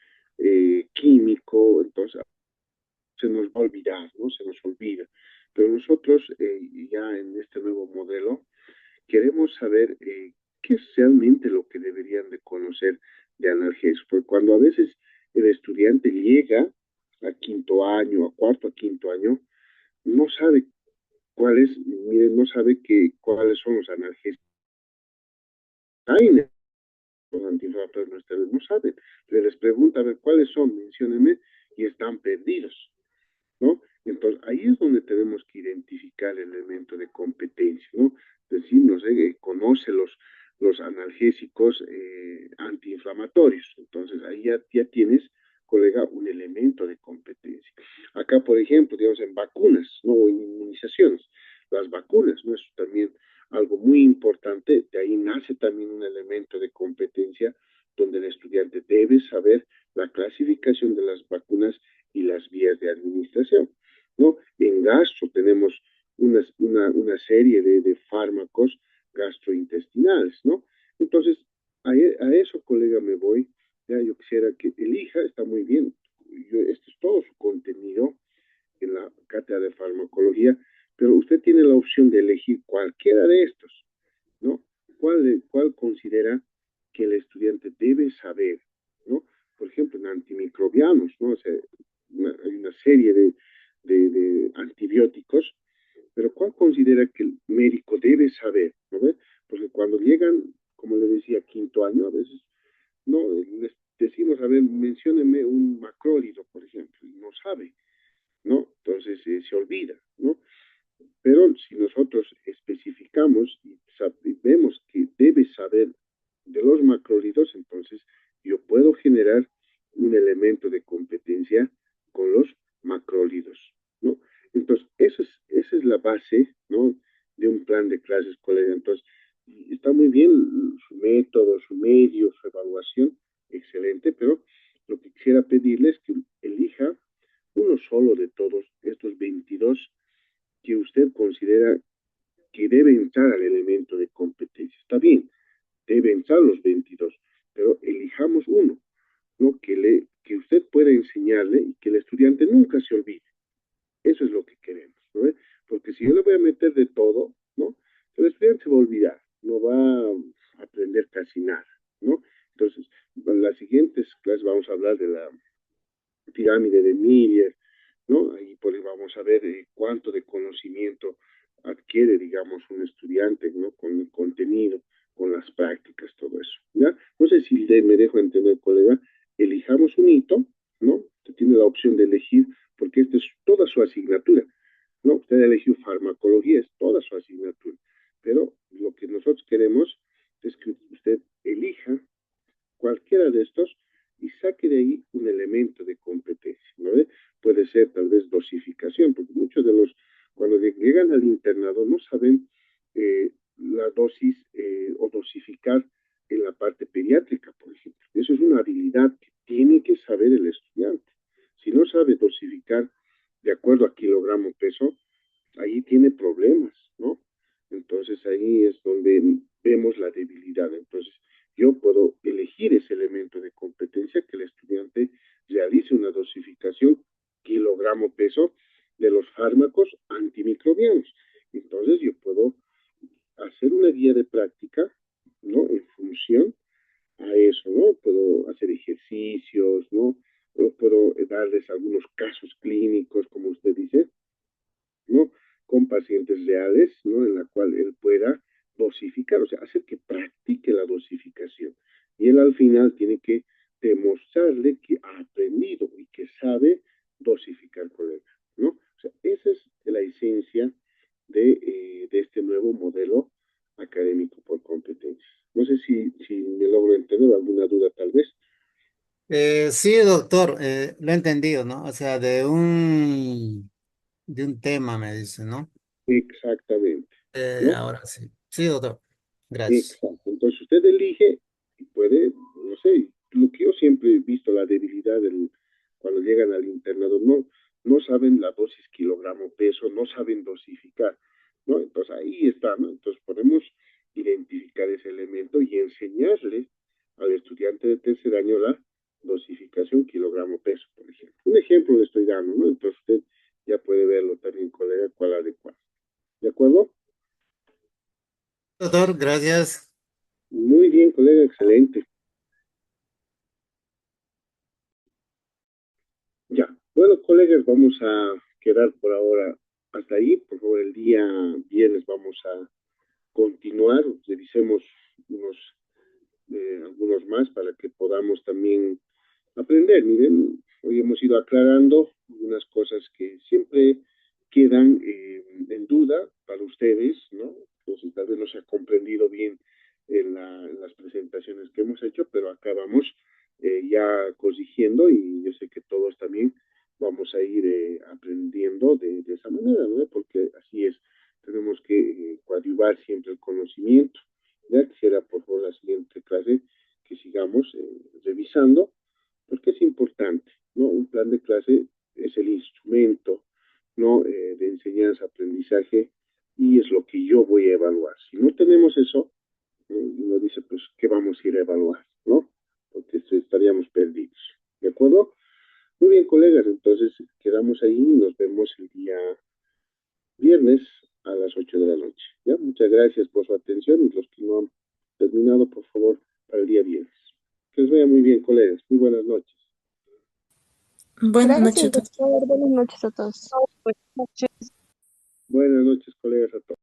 químico, entonces se nos va a olvidar, ¿no? Se nos olvida. Pero nosotros ya en este nuevo modelo queremos saber qué es realmente lo que deberían de conocer de analgésicos, porque cuando a veces el estudiante llega a quinto año, a cuarto, a quinto año, no sabe cuáles, miren, no sabe cuáles son los analgésicos. Hay los antiinflamatorios no esteroides, no saben. Se les pregunta a ver cuáles son, menciónenme, y están perdidos, ¿no? Entonces, ahí es donde tenemos que identificar el elemento de competencia, ¿no? Decir, no sé, conoce los analgésicos antiinflamatorios. Entonces, ahí ya tienes, colega, un elemento de competencia. Acá, por ejemplo, digamos, en vacunas, ¿no? O en inmunizaciones. Las vacunas, ¿no? Es también algo muy importante. De ahí nace también un elemento de competencia donde el estudiante debe saber la clasificación de las vacunas y las vías de administración, ¿no? En gastro tenemos una serie de fármacos gastrointestinales, ¿no? Entonces, a eso, colega, me voy. Ya yo quisiera que elija, está muy bien. Este es todo su contenido en la cátedra de farmacología, pero usted tiene la opción de elegir cualquiera de estos, ¿no? ¿Cuál considera que el estudiante debe saber, ¿no? Por ejemplo, en antimicrobianos, ¿no? O sea, hay una serie de antibióticos, pero ¿cuál considera que el médico debe saber? ¿No ve? Porque cuando llegan, como le decía, quinto año, a veces, no, les decimos, a ver, mencióneme un macrólido, por ejemplo, y no sabe, ¿no? Entonces se olvida, ¿no? Pero si nosotros especificamos y vemos que debe saber de los macrólidos, entonces yo puedo generar un elemento de competencia con los macrólidos, ¿no? Entonces, esa es la base, ¿no? De un plan de clases, colega. Entonces, está muy bien su método, su medio, su evaluación, excelente, pero lo que quisiera pedirle es que elija uno solo de todos estos 22 que usted considera que debe entrar al elemento de competencia. Está bien, deben entrar los 22, pero elijamos uno, ¿no? Que usted pueda enseñarle y que el estudiante nunca se olvide. Eso es lo que queremos, ¿no? Porque si yo le voy a meter de todo, ¿no? El estudiante se va a olvidar, no va a aprender casi nada, ¿no? Entonces, en las siguientes clases vamos a hablar de la pirámide de Miller, ¿no? Ahí vamos a ver cuánto de conocimiento adquiere, digamos, un estudiante, ¿no? Con el contenido, con las prácticas, todo eso, ¿ya? No sé si me dejo entender, colega, elijamos un hito, ¿no? Usted tiene la opción de elegir, porque esta es toda su asignatura, ¿no? Usted ha elegido farmacología, es toda su asignatura, pero lo que nosotros queremos es que usted elija cualquiera de estos y saque de ahí un elemento de competencia, ¿no? Puede ser tal vez dosificación, porque muchos de los, cuando llegan al internado, no saben la dosis o dosificar en la parte pediátrica, por ejemplo. Eso es una habilidad que tiene que saber el estudiante. Si no sabe dosificar de acuerdo a kilogramo peso, ahí tiene problemas, ¿no? Entonces ahí es donde vemos la debilidad. Entonces yo puedo elegir ese elemento de competencia que el estudiante realice una dosificación kilogramo peso de los fármacos antimicrobianos. Entonces yo puedo hacer una guía de práctica, ¿no? En función a eso, ¿no? Puedo hacer ejercicios, ¿no? Puedo darles algunos casos clínicos, como usted dice, ¿no? Con pacientes reales, ¿no? En la cual él pueda dosificar, o sea, hacer que practique la dosificación. Y él al final tiene que demostrarle que ha aprendido y que sabe dosificar, colega, ¿no? O sea, esa es la esencia de este nuevo modelo académico por competencias. No sé si me logro entender, alguna duda tal vez. Sí, doctor, lo he entendido, ¿no? O sea, de un tema, me dice, ¿no? Exactamente, ¿no? Ahora sí. Sí, doctor. Gracias. Exacto. Entonces usted elige y puede, no sé, lo que yo siempre he visto, la debilidad cuando llegan al internado, no saben la dosis kilogramo peso, no saben dosificar, ¿no? Entonces ahí está, ¿no? Entonces podemos identificar ese elemento y enseñarle al estudiante de tercer año la dosificación kilogramo peso, por ejemplo. Un ejemplo le estoy dando, ¿no? Entonces usted ya puede verlo también, colega, cuál adecuado. ¿De acuerdo? Doctor, gracias. Muy bien, colega, excelente. Ya, bueno, colegas, vamos a quedar por ahora hasta ahí. Por favor, el día viernes vamos a continuar, revisemos algunos más para que podamos también aprender. Miren, hoy hemos ido aclarando algunas cosas que siempre quedan en duda para ustedes, ¿no? Entonces, tal vez no se ha comprendido bien en las presentaciones que hemos hecho, pero acá vamos ya corrigiendo y yo sé que todos también vamos a ir aprendiendo de esa manera, ¿no? Porque así es, tenemos que coadyuvar siempre el conocimiento. Ya quisiera, por favor, la siguiente clase que sigamos revisando, porque es importante, ¿no? Un plan de clase es el instrumento, ¿no? De enseñanza, aprendizaje, y es lo que yo voy a evaluar. Si no tenemos eso, uno dice, pues, ¿qué vamos a ir a evaluar, no? Porque estaríamos perdidos, ¿de acuerdo? Muy bien, colegas, entonces quedamos ahí y nos vemos el día viernes a las 8 de la noche, ¿ya? Muchas gracias por su atención y los que no han terminado, por favor, para el día viernes. Que les vaya muy bien, colegas. Muy buenas noches. Buenas Gracias, noches, doctor. doctor. Buenas noches a todos. Buenas noches, colegas, a todos.